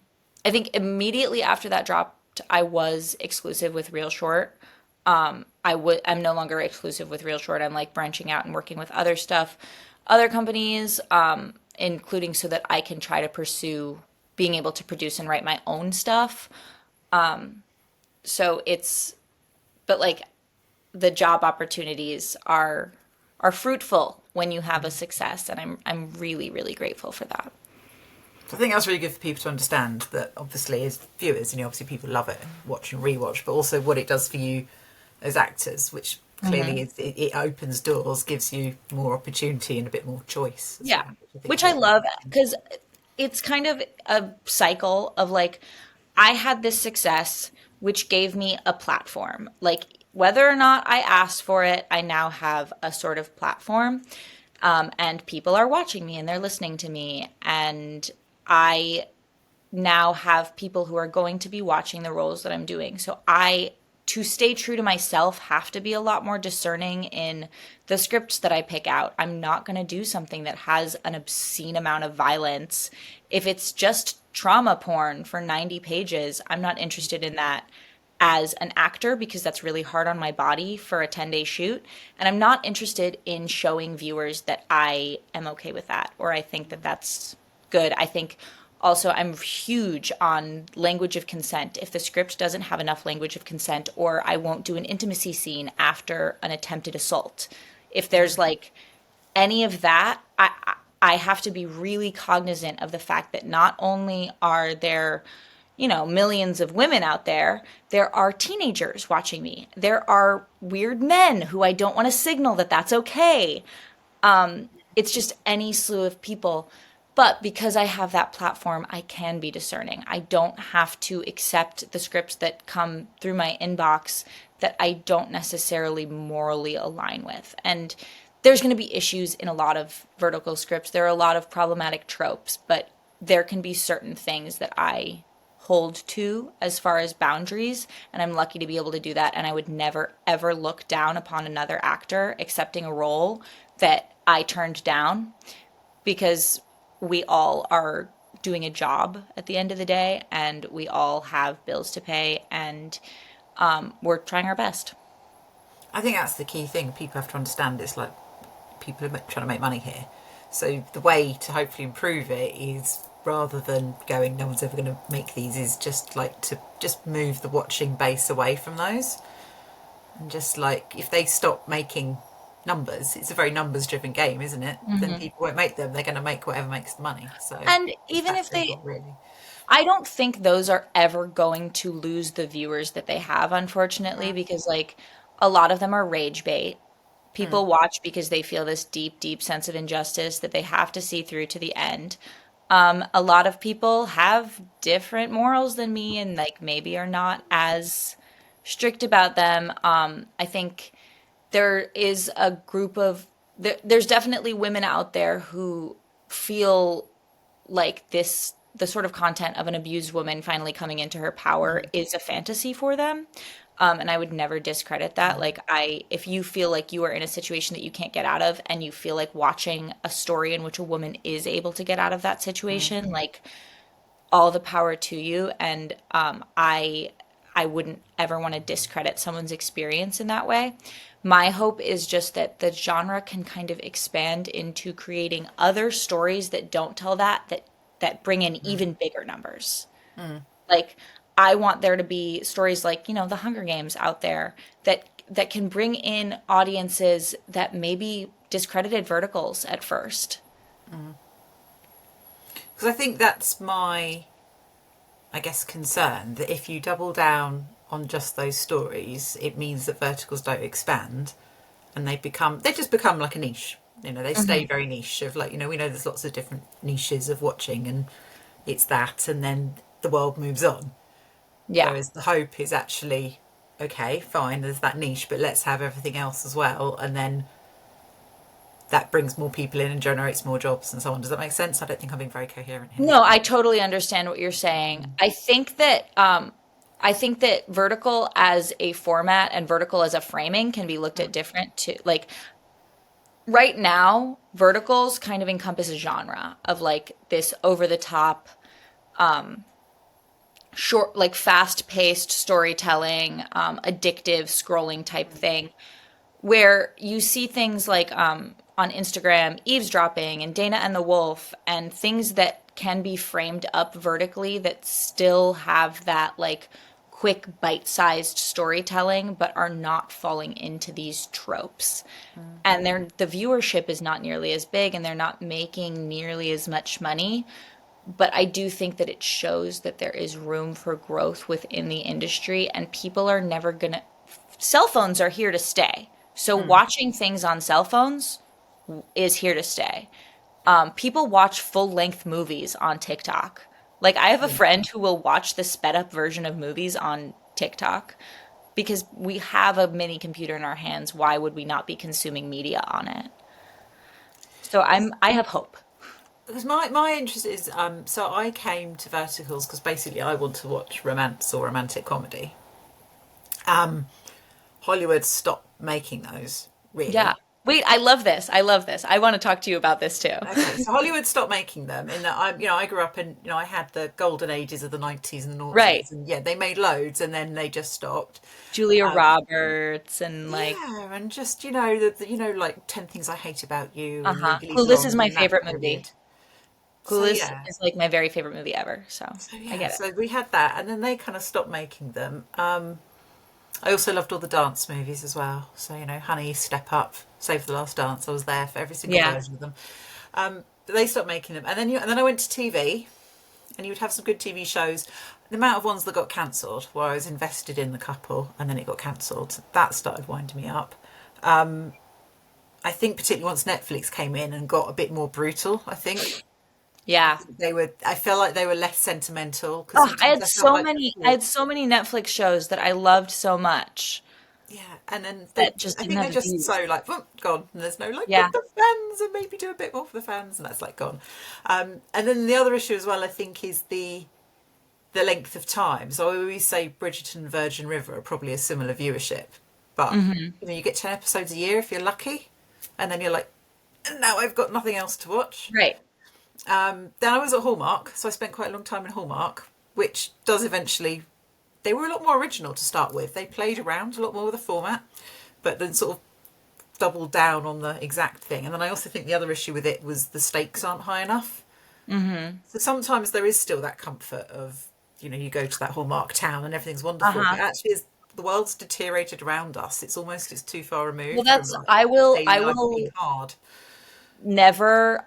think immediately after that dropped, I was exclusive with Reelshort. I'm no longer exclusive with Reelshort. I'm like branching out and working with other stuff, other companies, including so that I can try to pursue being able to produce and write my own stuff. So it's, but like the job opportunities are fruitful when you have a success, and I'm really really grateful for that. So I think that's really good for people to understand that obviously as viewers, obviously people love it, watch and rewatch, but also what it does for you as actors, which clearly it opens doors, gives you more opportunity and a bit more choice. Yeah, Think which is I really love, because it's kind of a cycle of like I had this success which gave me a platform. Like whether or not I asked for it, I now have a sort of platform. And people are watching me and they're listening to me. And I now have people who are going to be watching the roles that I'm doing. So to stay true to myself, have to be a lot more discerning in the scripts that I pick out. I'm not going to do something that has an obscene amount of violence. If it's just trauma porn for 90 pages, I'm not interested in that as an actor, because that's really hard on my body for a 10-day shoot. And I'm not interested in showing viewers that I am okay with that, or I think that that's good. I think also I'm huge on language of consent. If the script doesn't have enough language of consent, or I won't do an intimacy scene after an attempted assault. If there's like any of that, I have to be really cognizant of the fact that not only are there, millions of women out there, there are teenagers watching me. There are weird men who I don't want to signal that that's okay. it's just any slew of people. But because I have that platform, I can be discerning. I don't have to accept the scripts that come through my inbox that I don't necessarily morally align with. And there's going to be issues in a lot of vertical scripts. There are a lot of problematic tropes, but there can be certain things that I hold to as far as boundaries, and I'm lucky to be able to do that. And I would never ever look down upon another actor accepting a role that I turned down, because we all are doing a job at the end of the day, and we all have bills to pay, and we're trying our best. I think that's the key thing. People have to understand it's like people are trying to make money here. So the way to hopefully improve it is, rather than going, no one's ever going to make these, is just like to just move the watching base away from those. And just like, if they stop making numbers, it's a very numbers driven game, isn't it? Then people won't make them. They're going to make whatever makes the money. So And it's even that if they, simple, really. I don't think those are ever going to lose the viewers that they have, unfortunately, because like a lot of them are rage bait. People watch because they feel this deep, deep sense of injustice that they have to see through to the end. A lot of people have different morals than me and like maybe are not as strict about them. I think there is a group of there's definitely women out there who feel like the sort of content of an abused woman finally coming into her power is a fantasy for them. And I would never discredit that. Like, if you feel like you are in a situation that you can't get out of, and you feel like watching a story in which a woman is able to get out of that situation, like, all the power to you. And I wouldn't ever want to discredit someone's experience in that way. My hope is just that the genre can kind of expand into creating other stories that don't tell that bring in even bigger numbers. Like, I want there to be stories like, the Hunger Games out there that can bring in audiences that maybe discredited verticals at first. Because I think that's my, I guess, concern, that if you double down on just those stories, it means that verticals don't expand, and they just become like a niche. They stay very niche of, like, we know there's lots of different niches of watching, and it's that, and then the world moves on. Yeah. Whereas the hope is actually, okay, fine, there's that niche, but let's have everything else as well, and then that brings more people in and generates more jobs and so on. Does that make sense? I don't think I'm being very coherent here. No, I totally understand what you're saying. I think that vertical as a format and vertical as a framing can be looked at different too. Like, right now, verticals kind of encompass a genre of like this over the top, short, like fast paced storytelling, addictive scrolling type thing, where you see things like on Instagram, eavesdropping and Dana and the Wolf, and things that can be framed up vertically that still have that like quick bite-sized storytelling, but are not falling into these tropes. And the viewership is not nearly as big, and they're not making nearly as much money. But I do think that it shows that there is room for growth within the industry, and people are never gonna. Cell phones are here to stay. So watching things on cell phones is here to stay. People watch full length movies on TikTok. Like, I have a friend who will watch the sped up version of movies on TikTok because we have a mini computer in our hands. Why would we not be consuming media on it? So I have hope. Because my interest is, so I came to verticals because basically I want to watch romance or romantic comedy. Hollywood stopped making those, really. Yeah. Wait, I love this. I love this. I want to talk to you about this too. Okay, so Hollywood stopped making them. In that I grew up and I had the golden ages of the 90s and the noughties, Right. and yeah, they made loads, and then they just stopped. Julia Roberts and like, Yeah, and just like 10 Things I Hate About You and uh-huh. Legally Clueless is Blonde my and that favorite movie. period. So Clueless yeah, is like my very favorite movie ever. So so I yeah, get it. so we had that, and then they kind of stopped making them. I also loved all the dance movies as well. So, Honey, Step Up, Save the Last Dance. I was there for every single Yeah. version of them. But they stopped making them, and then I went to TV, and you would have some good TV shows. The amount of ones that got cancelled, where I was invested in the couple, and then it got cancelled, that started winding me up. I think particularly once Netflix came in and got a bit more brutal, I think Yeah. I feel like they were less sentimental because Oh, sometimes I felt like I before, had so many Netflix shows that I loved so much yeah, and then that just I didn't think have they're just views. so like boom, gone, and there's no like Yeah. with the fans and maybe do a bit more for the fans, and that's like gone. And then the other issue as well, I think, is the length of time. So I always say Bridgerton and Virgin River are probably a similar viewership, but you get 10 episodes a year if you're lucky, and then you're like, now I've got nothing else to watch. Right. Then I was at Hallmark, so I spent quite a long time in Hallmark, which does eventually. They were a lot more original to start with. They played around a lot more with the format, but then sort of doubled down on the exact thing. And then I also think the other issue with it was the stakes aren't high enough. So sometimes there is still that comfort of, you go to that Hallmark town and everything's wonderful, but Uh-huh. actually as the world's deteriorated around us, it's too far Well, removed from that's like I daily life being will hard.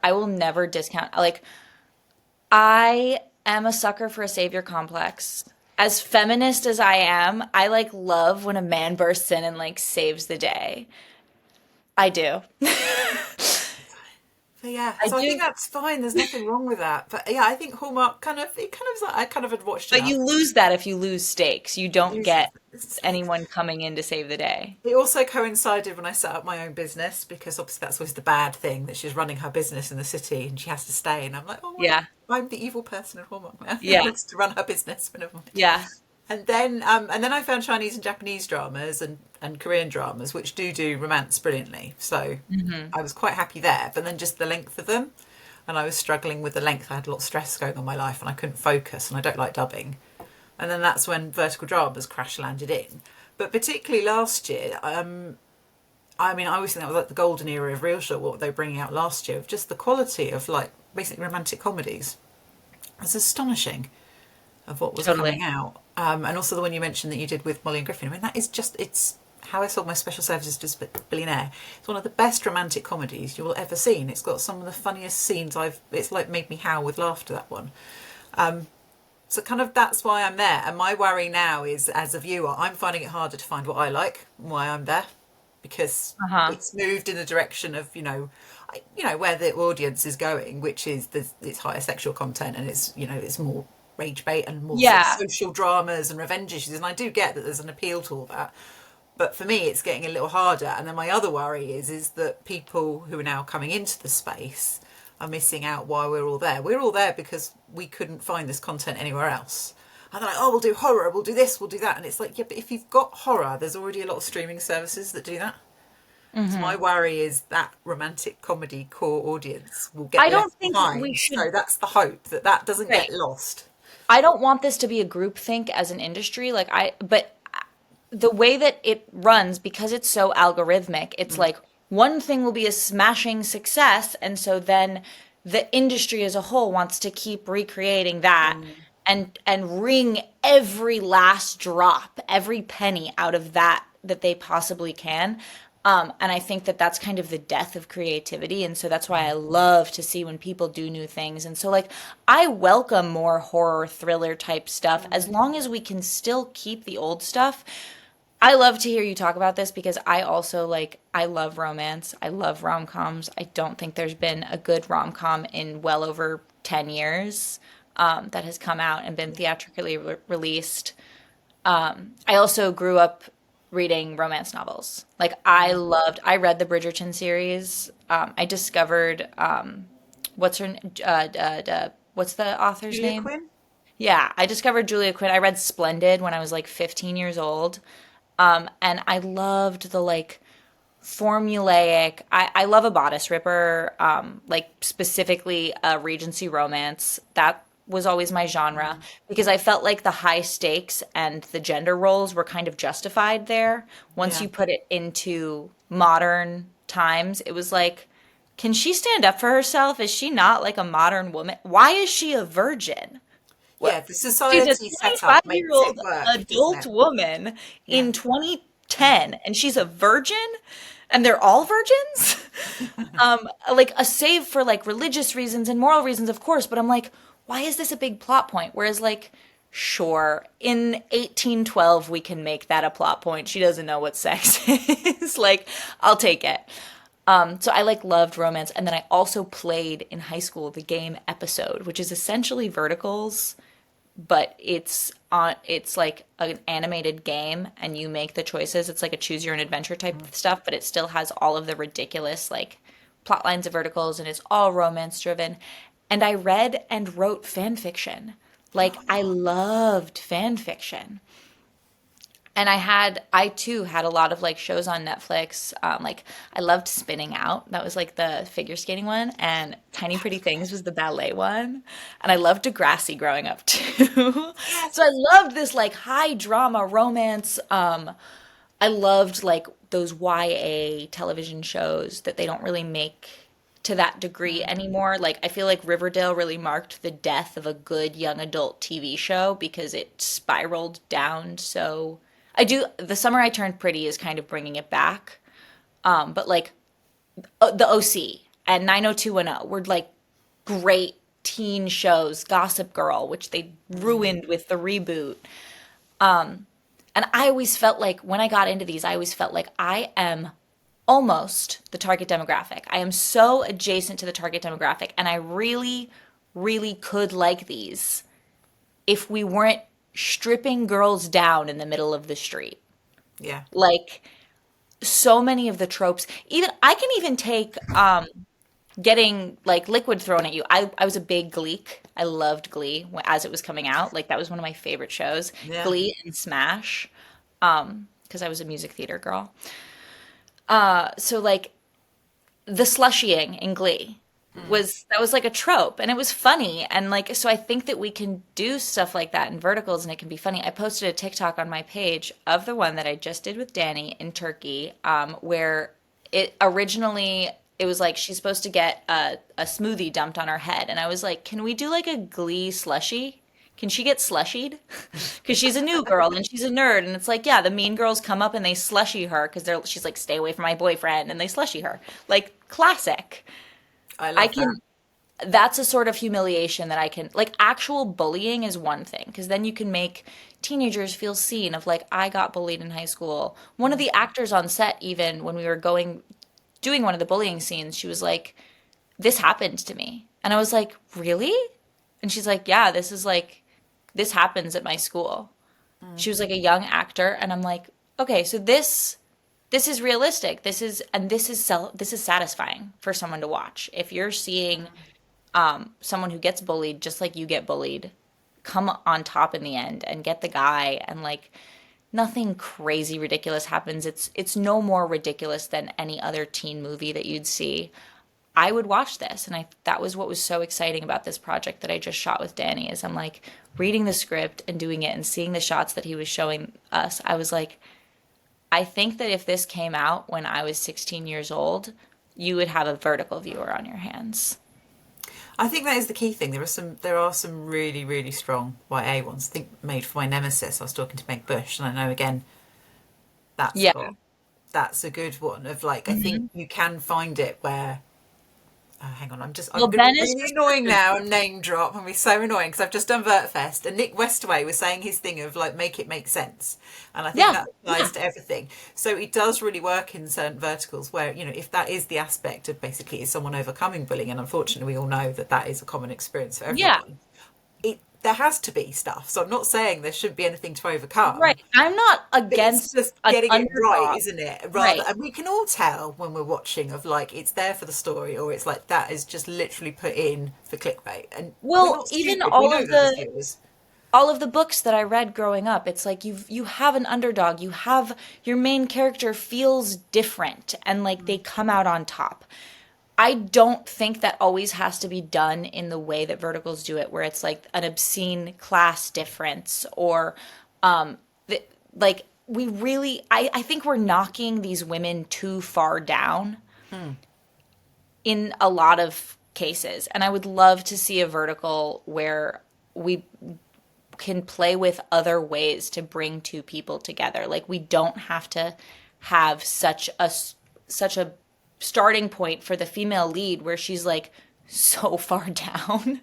I will never discount, like, I am a sucker for a savior complex. As feminist as I am, I like love when a man bursts in and like saves the day. I do. But yeah, I so I think do. that's fine. There's nothing wrong with that. But yeah, I think Hallmark kind of was like I kind of had watched But enough. you lose that if you lose stakes. You don't Losing get stakes. anyone coming in to save the day. It also coincided when I set up my own business because obviously that's always the bad thing that she's running her business in the city and she has to stay. And I'm like, oh, Yeah. I'm the evil person in Hallmark now who Yeah. wants to run her business. But never mind. Yeah. And then I found Chinese and Japanese dramas and Korean dramas which do romance brilliantly. So I was quite happy there. But then just the length of them, and I was struggling with the length. I had a lot of stress going on in my life and I couldn't focus, and I don't like dubbing. And then that's when vertical dramas crash landed in. But particularly last year, I mean, I always think that was like the golden era of Reelshort, what they were bringing out last year, of just the quality of like basically romantic comedies. It's astonishing of what was coming Totally. out. And also the one you mentioned that you did with Molly and Griffin. I mean, it's How I Sold My Special Services to a Billionaire. It's one of the best romantic comedies you will ever seen. It's got some of the funniest scenes it's like made me howl with laughter, that one. So kind of that's why I'm there. And my worry now is, as a viewer, I'm finding it harder to find what I like and why I'm there, because Uh-huh. it's moved in the direction of where the audience is going, which is it's higher sexual content and it's more rage bait and more sort of Yeah. social dramas and revenge issues. And I do get that there's an appeal to all that, but for me, it's getting a little harder. And then my other worry is that people who are now coming into the space are missing out why we're all there. We're all there because we couldn't find this content anywhere else. And they're like, oh, we'll do horror, we'll do this, we'll do that. And it's like, yeah, but if you've got horror, there's already a lot of streaming services that do that. So my worry is that romantic comedy core audience will get I don't left think we behind. So should. that's the hope, that doesn't Right. get lost. I don't want this to be a group think as an industry. But the way that it runs, because it's so algorithmic, it's like one thing will be a smashing success, and so then the industry as a whole wants to keep recreating that and wring every last drop, every penny out of that they possibly can. And I think that that's kind of the death of creativity. And so that's why I love to see when people do new things. And so, like, I welcome more horror thriller type stuff as long as we can still keep the old stuff. I love to hear you talk about this because I also I love romance. I love rom-coms. I don't think there's been a good rom-com in well over 10 years that has come out and been theatrically released. I also grew up reading romance novels. Like I read the Bridgerton series. I discovered what's the author's Julia name? Quinn? Yeah, I discovered Julia Quinn. I read Splendid when I was like 15 years old. And I loved the like formulaic. I love a bodice ripper, like specifically a Regency romance. That was always my genre because I felt like the high stakes and the gender roles were kind of justified there. Once Yeah. you put it into modern times, it was like, can she stand up for herself? Is she not like a modern woman? Why is she a virgin? Yeah, the She's a society setup makes it 25-year-old work, doesn't adult it? woman Yeah. in 2010 and she's a virgin and they're all virgins. Like a save for like religious reasons and moral reasons, of course, but I'm like, why is this a big plot point? Whereas like, sure, in 1812 we can make that a plot point. She doesn't know what sex is. Like, I'll take it. So I like loved romance, and then I also played in high school the game Episode, which is essentially Verticals, but it's like an animated game, and you make the choices. It's like a choose your own adventure type of stuff, but it still has all of the ridiculous like plot lines of Verticals, and it's all romance driven. And I read and wrote fan fiction. Like I loved fan fiction. And I too had a lot of like shows on Netflix. Like I loved Spinning Out. That was like the figure skating one, and Tiny Pretty Things was the ballet one. And I loved Degrassi growing up too. So I loved this like high drama romance. I loved like those YA television shows that they don't really make to that degree anymore. Like I feel like Riverdale really marked the death of a good young adult TV show because it spiraled down so The Summer I Turned Pretty is kind of bringing it back. But like the OC and 90210 were like great teen shows, Gossip Girl, which they ruined with the reboot. And I always felt like when I got into these, I always felt like I am almost the target demographic. I am so adjacent to the target demographic, and I really, really could like these if we weren't stripping girls down in the middle of the street. Yeah. Like so many of the tropes, even I can even take getting like liquid thrown at you. I was a big Gleek. I loved Glee as it was coming out. Like that was one of my favorite shows. Yeah. Glee and Smash, because I was a music theater girl. So like the slushying in Glee was like a trope, and it was funny, and like so I think that we can do stuff like that in Verticals and it can be funny. I posted a TikTok on my page of the one that I just did with Danny in Turkey, where it originally it was like she's supposed to get a smoothie dumped on her head, and I was like, can we do like a Glee slushy? Can she get slushied? Because she's a new girl and she's a nerd, and it's like, yeah, the mean girls come up and they slushy her because she's like, stay away from my boyfriend, and they slushy her. Like classic. I I love that. can. That's a sort of humiliation that I can like. Actual bullying is one thing because then you can make teenagers feel seen. Of like, I got bullied in high school. One of the actors on set, even when we were doing one of the bullying scenes, she was like, "This happened to me," and I was like, "Really?" And she's like, "Yeah, this happens at my school." She was like a young actor, and I'm like, "Okay, so this is realistic. This is satisfying for someone to watch. If you're seeing someone who gets bullied just like you get bullied come on top in the end and get the guy, and like nothing crazy ridiculous happens. It's no more ridiculous than any other teen movie that you'd see. I would watch this, and I that was what was so exciting about this project that I just shot with Danny is I'm like reading the script and doing it and seeing the shots that he was showing us. I was like, I think that if this came out when I was 16 years old, you would have a vertical viewer on your hands. I think that is the key thing. There are some really, really strong YA ones. I think Made for My Nemesis, I was talking to Meg Bush, and I know again that's Yeah. that's a good one of like I think Mhm. you can find it where hang on, I'm Well, going to Ben be is really annoying now and name drop and be so annoying because I've just done VertFest and Nick Westaway was saying his thing of like make it make sense, and I think yeah, that applies to everything. So it does really work in certain verticals where if that is the aspect of basically is someone overcoming bullying, and unfortunately we all know that that is a common experience for yeah. everyone. There has to be stuff. So I'm not saying there shouldn't be anything to overcome, Right. I'm not but it's against just an getting it right, underdog. isn't it? Rather, Right. and we can all tell when we're watching of like it's there for the story, or it's like that is just literally put in for clickbait. And we're Well, not even stupid. We know that as viewers. all of the books that I read growing up, it's like you have an underdog. You have your main character feels different and like they come out on top. I don't think that always has to be done in the way that Verticals do it, where it's like an obscene class difference or the, like we really I think we're knocking these women too far down in a lot of cases. And I would love to see a vertical where we can play with other ways to bring two people together. Like we don't have to have such a starting point for the female lead where she's like so far down.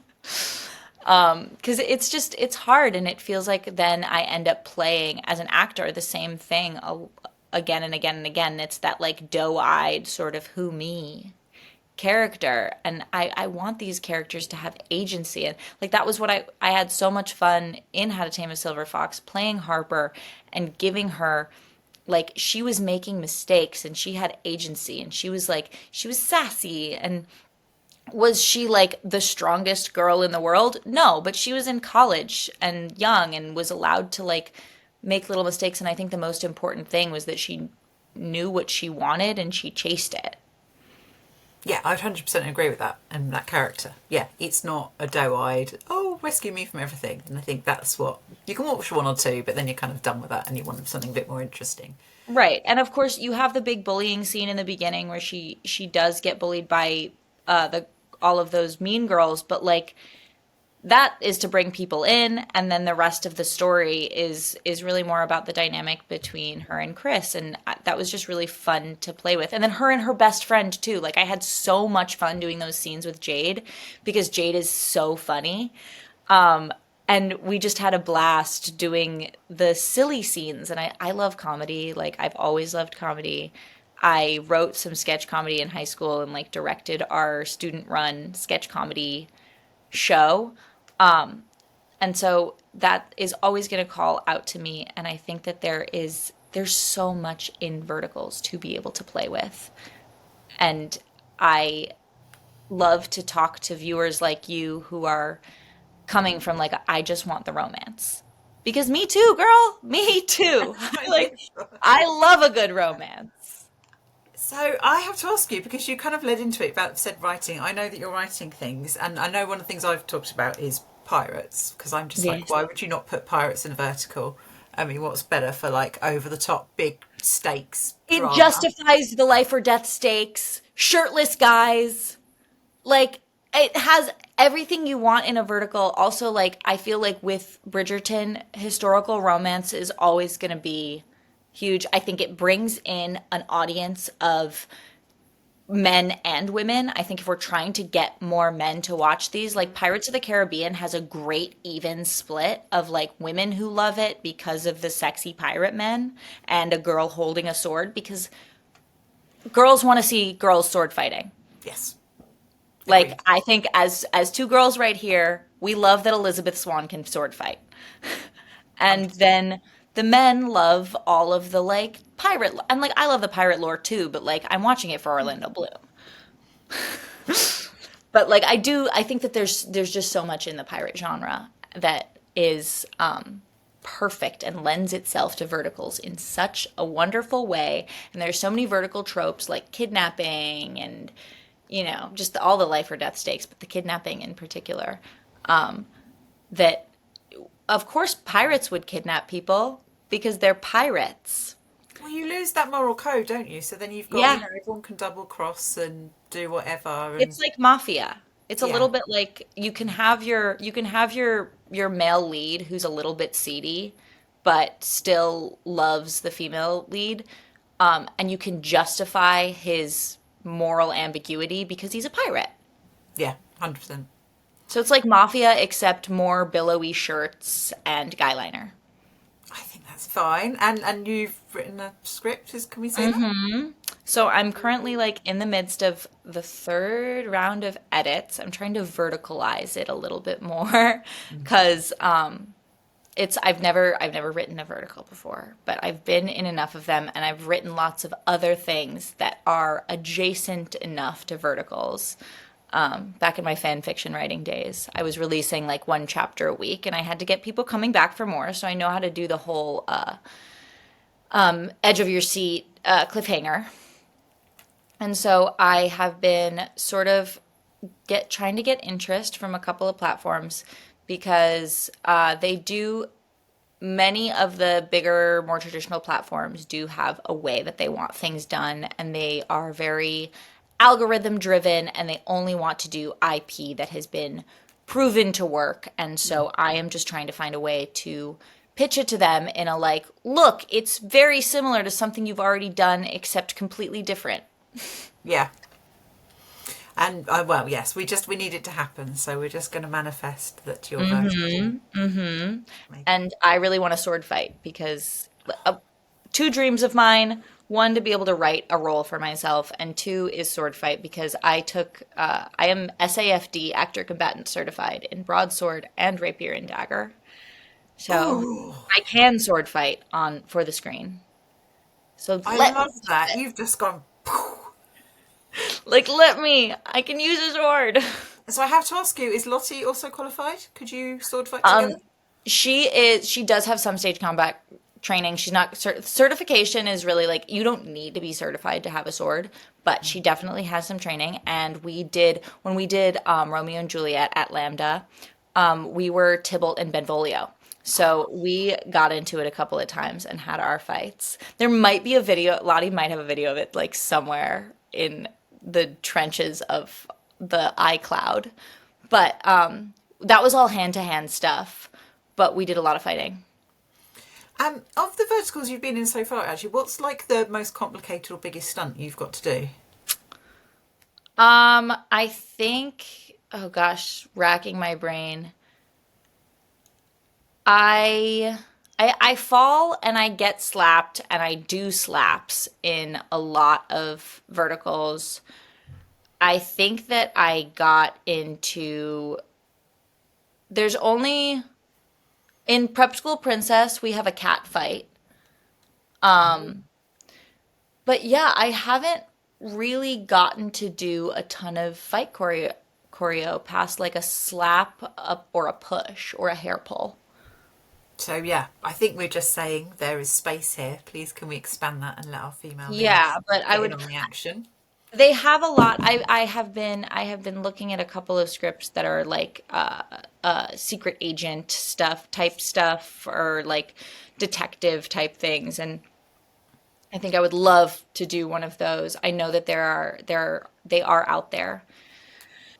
Because it's hard, and it feels like then I end up playing as an actor the same thing again and again and again. It's that like doe-eyed sort of who me character, and I want these characters to have agency. And like that was what I had so much fun in How to Tame a Silver Fox, playing Harper and giving her, like, she was making mistakes and she had agency, and she was like, she was sassy. And was she like the strongest girl in the world? No, but she was in college and young and was allowed to like make little mistakes. And I think the most important thing was that she knew what she wanted and she chased it. Yeah, I 100% agree with that and that character. Yeah, it's not a doe-eyed, oh, rescue me from everything. And I think that's what you can watch one or two, but then you're kind of done with that and you want something a bit more interesting. Right. And of course you have the big bullying scene in the beginning where she does get bullied by the all of those mean girls, but like that is to bring people in, and then the rest of the story is really more about the dynamic between her and Chris. And that was just really fun to play with. And then her and her best friend too. Like I had so much fun doing those scenes with Jade because Jade is so funny. And we just had a blast doing the silly scenes. And I love comedy. Like I've always loved comedy. I wrote some sketch comedy in high school and like directed our student run sketch comedy show. And so that is always going to call out to me. And I think that there's so much in verticals to be able to play with. And I love to talk to viewers like you who are coming from like, I just want the romance. Because me too, girl. Me too. Like, I love a good romance. So I have to ask you, because you kind of led into it about said writing. I know that you're writing things, and I know one of the things I've talked about is pirates, because I'm just like, Yes. why would you not put pirates in a vertical? I mean, what's better for like over the top, big stakes It drama? justifies the life or death stakes, shirtless guys. Like it has everything you want in a vertical. Also, like I feel like with Bridgerton, historical romance is always going to be huge. I think it brings in an audience of men and women. I think if we're trying to get more men to watch these, like Pirates of the Caribbean has a great even split of like women who love it because of the sexy pirate men and a girl holding a sword because girls want to see girls sword fighting. Yes, agreed. Like I think as two girls right here, we love that Elizabeth Swann can sword fight. And then the men love all of the like and like I love the pirate lore too, but like I'm watching it for Orlando Bloom. But like I think that there's just so much in the pirate genre that is perfect and lends itself to verticals in such a wonderful way. And there's so many vertical tropes like kidnapping and just all the life or death stakes, but the kidnapping in particular, that of course pirates would kidnap people because they're pirates. Well, you lose that moral code, don't you? So then you've got, Yeah, everyone can double cross and do whatever, and it's like mafia. It's a yeah, little bit like you can have your male lead who's a little bit seedy, but still loves the female lead, and you can justify his moral ambiguity because he's a pirate. yeah, 100%. So it's like mafia except more billowy shirts and guy liner. I think that's fine. And you've written a script, can we say that? So I'm currently like in the midst of the third round of edits. I'm trying to verticalize it a little bit more because it's I've never written a vertical before, but I've been in enough of them and I've written lots of other things that are adjacent enough to verticals. Back in my fan fiction writing days, I was releasing like one chapter a week, and I had to get people coming back for more. So I know how to do the whole edge of your seat cliffhanger. And so I have been sort of trying to get interest from a couple of platforms because they do many of the bigger, more traditional platforms do have a way that they want things done, and they are very algorithm driven, and they only want to do IP that has been proven to work. And so I am just trying to find a way to pitch it to them in a like, look, it's very similar to something you've already done, except completely different. Yeah. And well, yes, we need it to happen, so we're just going to manifest that you're vertical. Maybe. And I really want a sword fight because two dreams of mine. One, to be able to write a role for myself, and two is sword fight because I am SAFD, actor combatant certified in broadsword and rapier and dagger. So Ooh, I can sword fight on for the screen. So I let me love that. You've just gone. let me. I can use a sword. So I have to ask you: is Lottie also qualified? Could you sword fight Um, together? she does have some stage combat training. She's not certification is really like you don't need to be certified to have a sword, but she definitely has some training. And we did when we did Romeo and Juliet at Lambda, we were Tybalt and Benvolio. So we got into it a couple of times and had our fights. There might be a video. Lottie might have a video of it like somewhere in the trenches of the iCloud. But that was all hand to hand stuff. But we did a lot of fighting. Of the verticals you've been in so far, actually, what's like the most complicated or biggest stunt you've got to do? I think, oh gosh, racking my brain. I I fall and I get slapped and I do slaps in a lot of verticals. I think that I got into there's only in Prep School Princess we have a cat fight. But yeah, I haven't really gotten to do a ton of fight choreo past like a slap up or a push or a hair pull. So yeah, I think we're just saying there is space here. Please, can we expand that and let our female Yeah, leads but I get in would on the action? they have a lot. I have been looking at a couple of scripts that are like secret agent stuff or like detective type things and I think I would love to do one of those. I know that they are out there.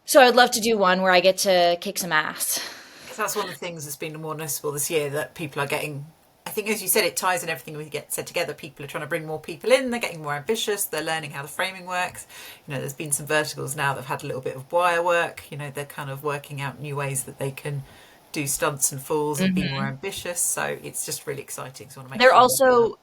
So I'd love to do one where I get to kick some ass. Because that's one of the things that's been more noticeable this year that people are getting. I think, as you said, it ties in everything we get said together. People are trying to bring more people in. They're getting more ambitious. They're learning how the framing works. You know, there's been some verticals now that have had a little bit of wire work. You know, they're kind of working out new ways that they can do stunts and falls and be more Hmm. ambitious. So it's just really exciting. So I want to make They're sure we do that. also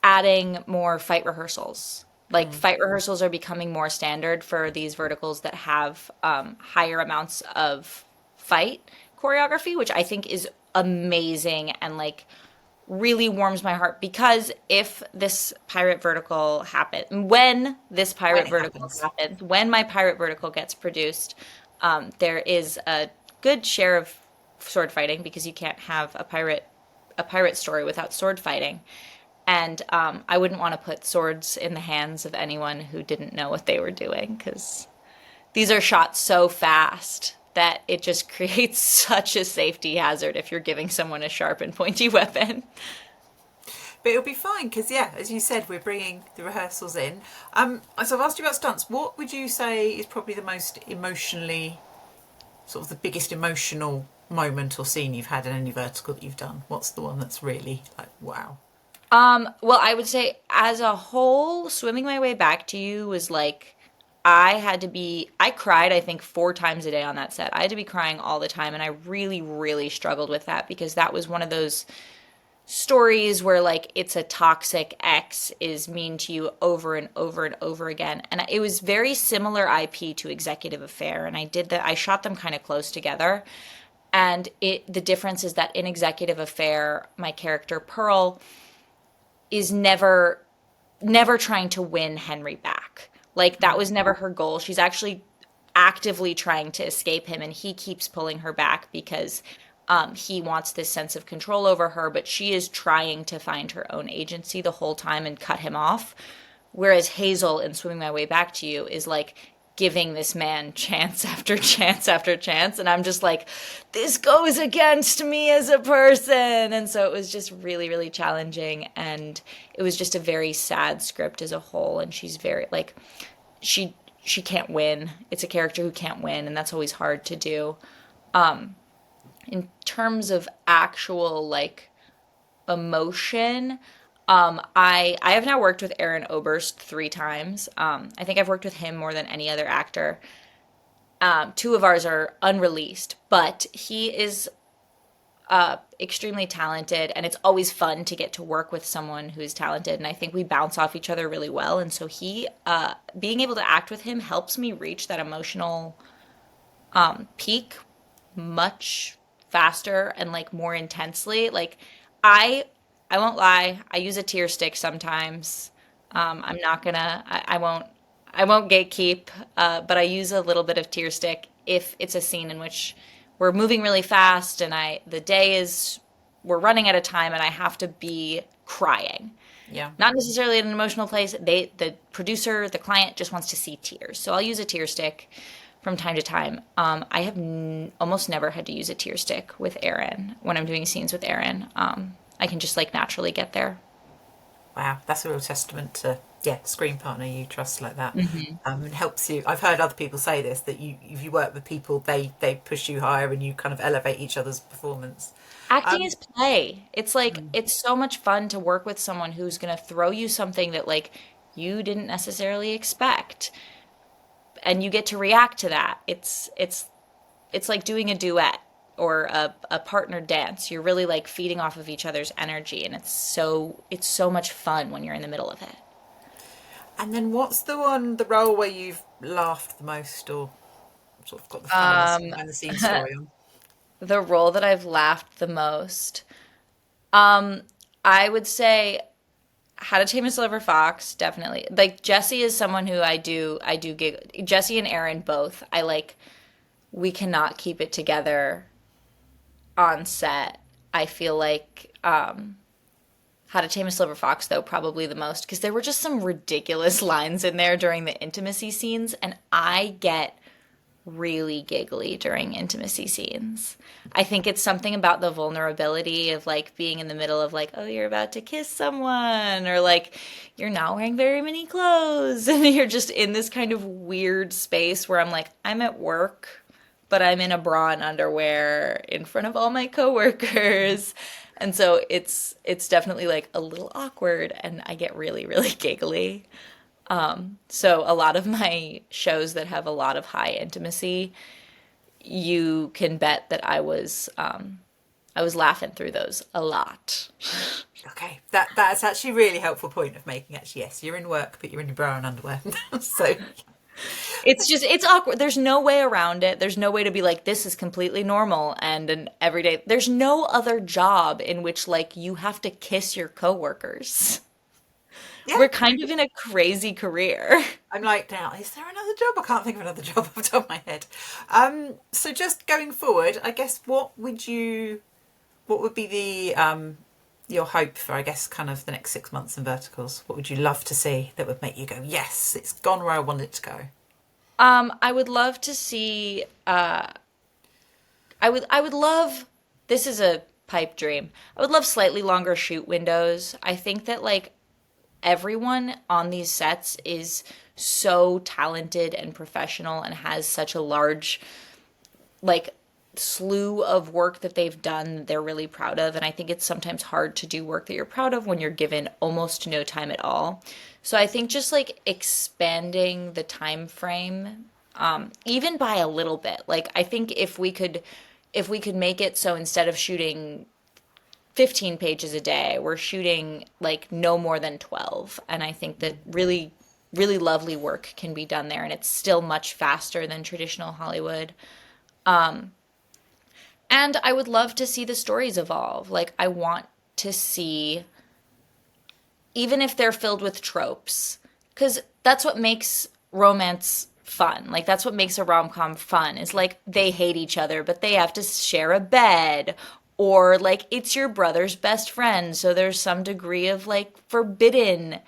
adding more fight rehearsals. Like fight rehearsals are becoming more standard for these verticals that have higher amounts of fight choreography, which I think is amazing and like really warms my heart because if this pirate vertical happen when this When pirate it vertical happens. happens, when my pirate vertical gets produced, there is a good share of sword fighting because you can't have a pirate story without sword fighting. And I wouldn't want to put swords in the hands of anyone who didn't know what they were doing because these are shot so fast that it just creates such a safety hazard if you're giving someone a sharp and pointy weapon. But it'll be fine because, yeah, as you said, we're bringing the rehearsals in. So I've asked you about stunts. What would you say is probably the most emotionally, sort of the biggest emotional moment or scene you've had in any vertical that you've done? What's the one that's really like, wow? Well, I would say as a whole, swimming my way back to you was like I cried, I think, 4 times a day on that set. I had to be crying all the time, and I really, really struggled with that because that was one of those stories where like it's a toxic ex is mean to you over and over and over again. And it was very similar IP to Executive Affair, and I shot them kind of close together. And the difference is that in Executive Affair, my character Pearl is never trying to win Henry back. Like that was never her goal. She's actually actively trying to escape him and he keeps pulling her back because he wants this sense of control over her, but she is trying to find her own agency the whole time and cut him off. Whereas Hazel in Swimming My Way Back to You is like giving this man chance after chance after chance. And I'm just like, this goes against me as a person. And so it was just really, really challenging. And it was just a very sad script as a whole. And she's very like, she can't win. It's a character who can't win. And that's always hard to do. In terms of actual like emotion, I have now worked with Aaron Oberst 3 times. I think I've worked with him more than any other actor. 2 of ours are unreleased, but he is extremely talented, and it's always fun to get to work with someone who's talented. And I think we bounce off each other really well. And so being able to act with him helps me reach that emotional peak much faster and like more intensely. Like I, I won't lie, I use a tear stick sometimes. I'm not gonna, I won't gatekeep, but I use a little bit of tear stick if it's a scene in which we're moving really fast and the day is, we're running out of time and I have to be crying. Yeah. Not necessarily in an emotional place. The producer, the client just wants to see tears. So I'll use a tear stick from time to time. I have almost never had to use a tear stick with Aaron when I'm doing scenes with Aaron. I can just like naturally get there. Wow, that's a real testament to screen partner you trust like that. It helps you. I've heard other people say this, that you if you work with people, they push you higher and you kind of elevate each other's performance. Acting is play. It's like it's so much fun to work with someone who's going to throw you something that like you didn't necessarily expect, and you get to react to that. It's like doing a duet or a partner dance. You're really like feeding off of each other's energy, and it's so much fun when you're in the middle of it. And then what's the role where you've laughed the most, or sort of got the funniest behind the scenes story on? The role that I've laughed the most, I would say How to Tame a Silver Fox, definitely. Like Jesse is someone who I do gig. Jesse and Aaron both. We cannot keep it together on set. I feel like How to Tame a Silver Fox, though, probably the most, because there were just some ridiculous lines in there during the intimacy scenes, and I get really giggly during intimacy scenes. I think it's something about the vulnerability of like being in the middle of like, oh, you're about to kiss someone, or like you're not wearing very many clothes, and you're just in this kind of weird space where I'm like, I'm at work, but I'm in a bra and underwear in front of all my coworkers. And so it's definitely like a little awkward and I get really, really giggly. So a lot of my shows that have a lot of high intimacy, you can bet that I was laughing through those a lot. Okay, that's actually a really helpful point of making. Actually, yes, you're in work, but you're in your bra and underwear. So It's awkward. There's no way around it. There's no way to be like, this is completely normal and an everyday. There's no other job in which like you have to kiss your coworkers. yeah, We're kind of in a crazy career. I'm like, now, is there another job? I can't think of another job off the top of my head. So just going forward, I guess, what would be the your hope for, I guess, kind of the next 6 months in Verticals? What would you love to see that would make you go, yes, it's gone where I want it to go? I would love to see. I would love. This is a pipe dream. I would love slightly longer shoot windows. I think that like everyone on these sets is so talented and professional and has such a large like slew of work that they've done that they're really proud of, and I think it's sometimes hard to do work that you're proud of when you're given almost no time at all. So I think just like expanding the time frame, even by a little bit. Like I think if we could make it so instead of shooting 15 pages a day, we're shooting like no more than 12. And I think that really, really lovely work can be done there. And it's still much faster than traditional Hollywood. And I would love to see the stories evolve. Like, I want to see, even if they're filled with tropes, because that's what makes romance fun. Like, that's what makes a rom-com fun, is like they hate each other, but they have to share a bed. Or like it's your brother's best friend, so there's some degree of like forbidden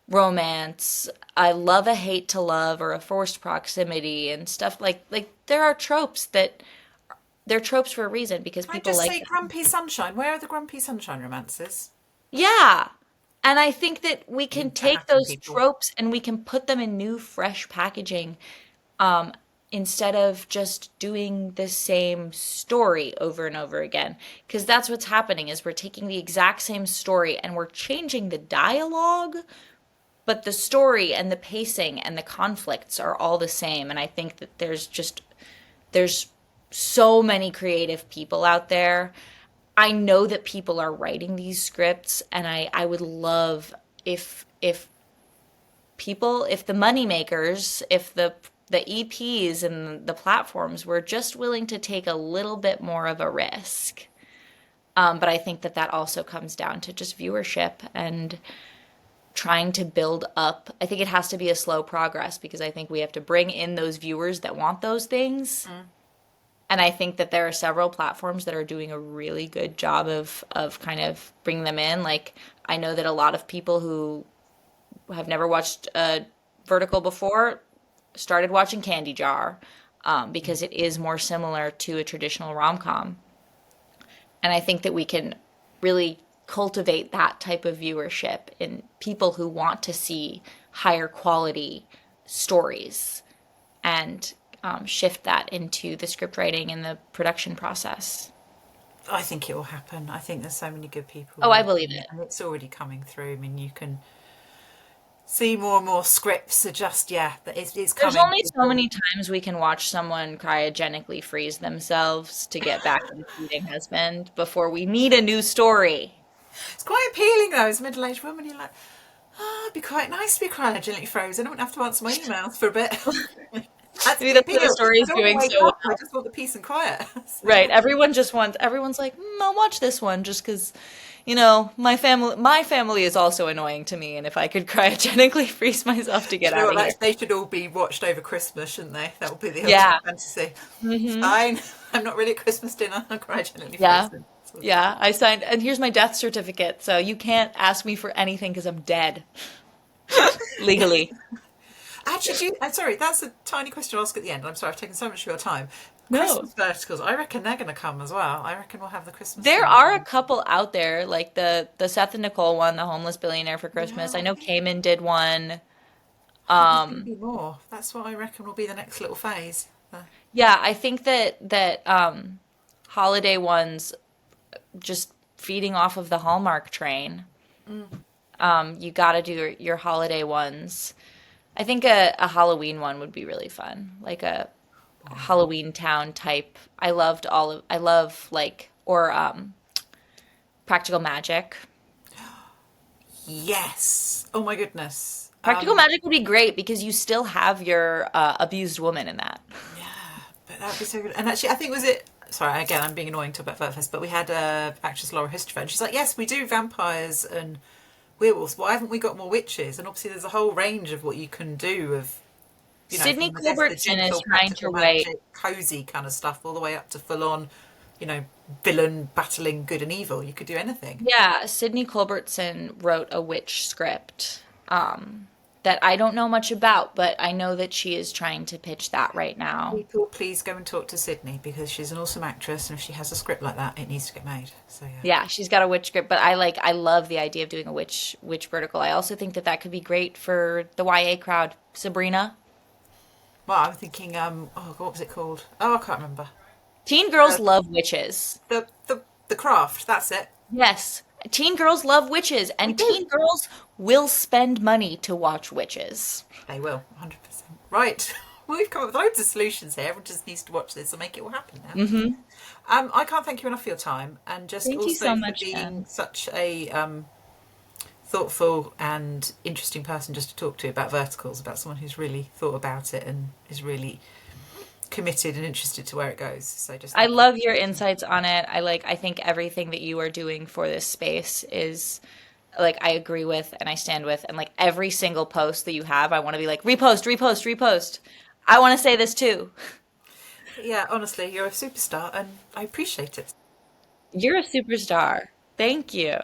romance. I love a hate to love or a forced proximity and stuff like there are tropes that they're tropes for a reason because Can I people just like say them. Grumpy Sunshine? Where are the Grumpy Sunshine romances? Yeah. And I think that we can You take happy those people. tropes and we can put them in new, fresh packaging, um, instead of just doing the same story over and over again. Because that's what's happening is we're taking the exact same story and we're changing the dialogue, but the story and the pacing and the conflicts are all the same. And I think that there's so many creative people out there. I know that people are writing these scripts, and I would love if people, if the money makers, if the EPs and the platforms were just willing to take a little bit more of a risk. But I think that that also comes down to just viewership and trying to build up. I think it has to be a slow progress because I think we have to bring in those viewers that want those things. And I think that there are several platforms that are doing a really good job of kind of bringing them in. Like, I know that a lot of people who have never watched Vertical before started watching Candy Jar because it is more similar to a traditional rom-com. And I think that we can really cultivate that type of viewership in people who want to see higher quality stories and shift that into the script writing and the production process. I think it will happen. I think there's so many good people Oh, I working believe on it. and it's already coming through. I mean, you can see more and more scripts are just, yeah, that it's There's coming. only so People. many times we can watch someone cryogenically freeze themselves to get back to the cheating husband before we need a new story. It's quite appealing though, as a middle-aged woman. You're like, oh, it'd be quite nice to be cryogenically frozen. I wouldn't have to answer my emails for a bit. That's Maybe the that's why the appeal. story I is don't want to doing wake so up. I well. just want the peace and quiet. So, Right. yeah. Everyone's like, I'll watch this one just because, my family is also annoying to me, and if I could cryogenically freeze myself to Do get you know out what? of here. They should all be watched over Christmas, shouldn't they? That would be the Yeah. ultimate fantasy. It's Hmm. fine. I'm not really at Christmas dinner. I'm cryogenically Yeah. frozen. That's what it is. Yeah. I signed, and here's my death certificate, so you can't ask me for anything because I'm dead legally. Actually, sorry, that's a tiny question I'll ask at the end. I'm sorry, I've taken so much of your time. No. Christmas verticals, I reckon they're going to come as well. I reckon we'll have the Christmas There theme. are a couple out there, like the Seth and Nicole one, the homeless billionaire for Christmas. I Yeah, know Cayman did one. I think there's going to be more. That's what I reckon will be the next little phase. Yeah, I think that holiday ones just feeding off of the Hallmark train. You got to do your holiday ones. I think a Halloween one would be really fun, like a Halloween Town type. I love like or Practical Magic. Yes. Oh my goodness. Practical Magic would be great because you still have your abused woman in that. Yeah, but that'd be so good. And actually, I think was it. Sorry, again, I'm being annoying to about VertiCast, but we had actress Laura Histropher, and she's like, "Yes, we do vampires and werewolves. Why haven't we got more witches?" And obviously, there's a whole range of what you can do of, Sydney from the Culbertson is gentle trying to practical write. magic, cozy kind of stuff, all the way up to full on, villain battling good and evil. You could do anything. Yeah, Sydney Culbertson wrote a witch script that I don't know much about, but I know that she is trying to pitch that right now. People, please go and talk to Sydney because she's an awesome actress, and if she has a script like that, it needs to get made. So yeah. Yeah, she's got a witch script, but I love the idea of doing a witch vertical. I also think that that could be great for the YA crowd. Sabrina. Well, I'm thinking, what was it called? Oh, I can't remember. Teen girls The love witches. the craft. That's it. Yes. Teen girls love witches, They and do. teen girls will spend money to watch witches. They will, 100%. Right. Well, we've come up with loads of solutions here. Everyone just needs to watch this and make it all happen now. Mm-hmm. I can't thank you enough for your time, and just Thank you also so for much, being Jen. such a thoughtful and interesting person just to talk to about verticals, about someone who's really thought about it and is really committed and interested to where it goes. So just I thank you. love your insights on it. I think everything that you are doing for this space is like I agree with and I stand with, and like every single post that you have, I want to be like repost, repost, repost. I want to say this too. Yeah, honestly, you're a superstar, and I appreciate it. You're a superstar. Thank you.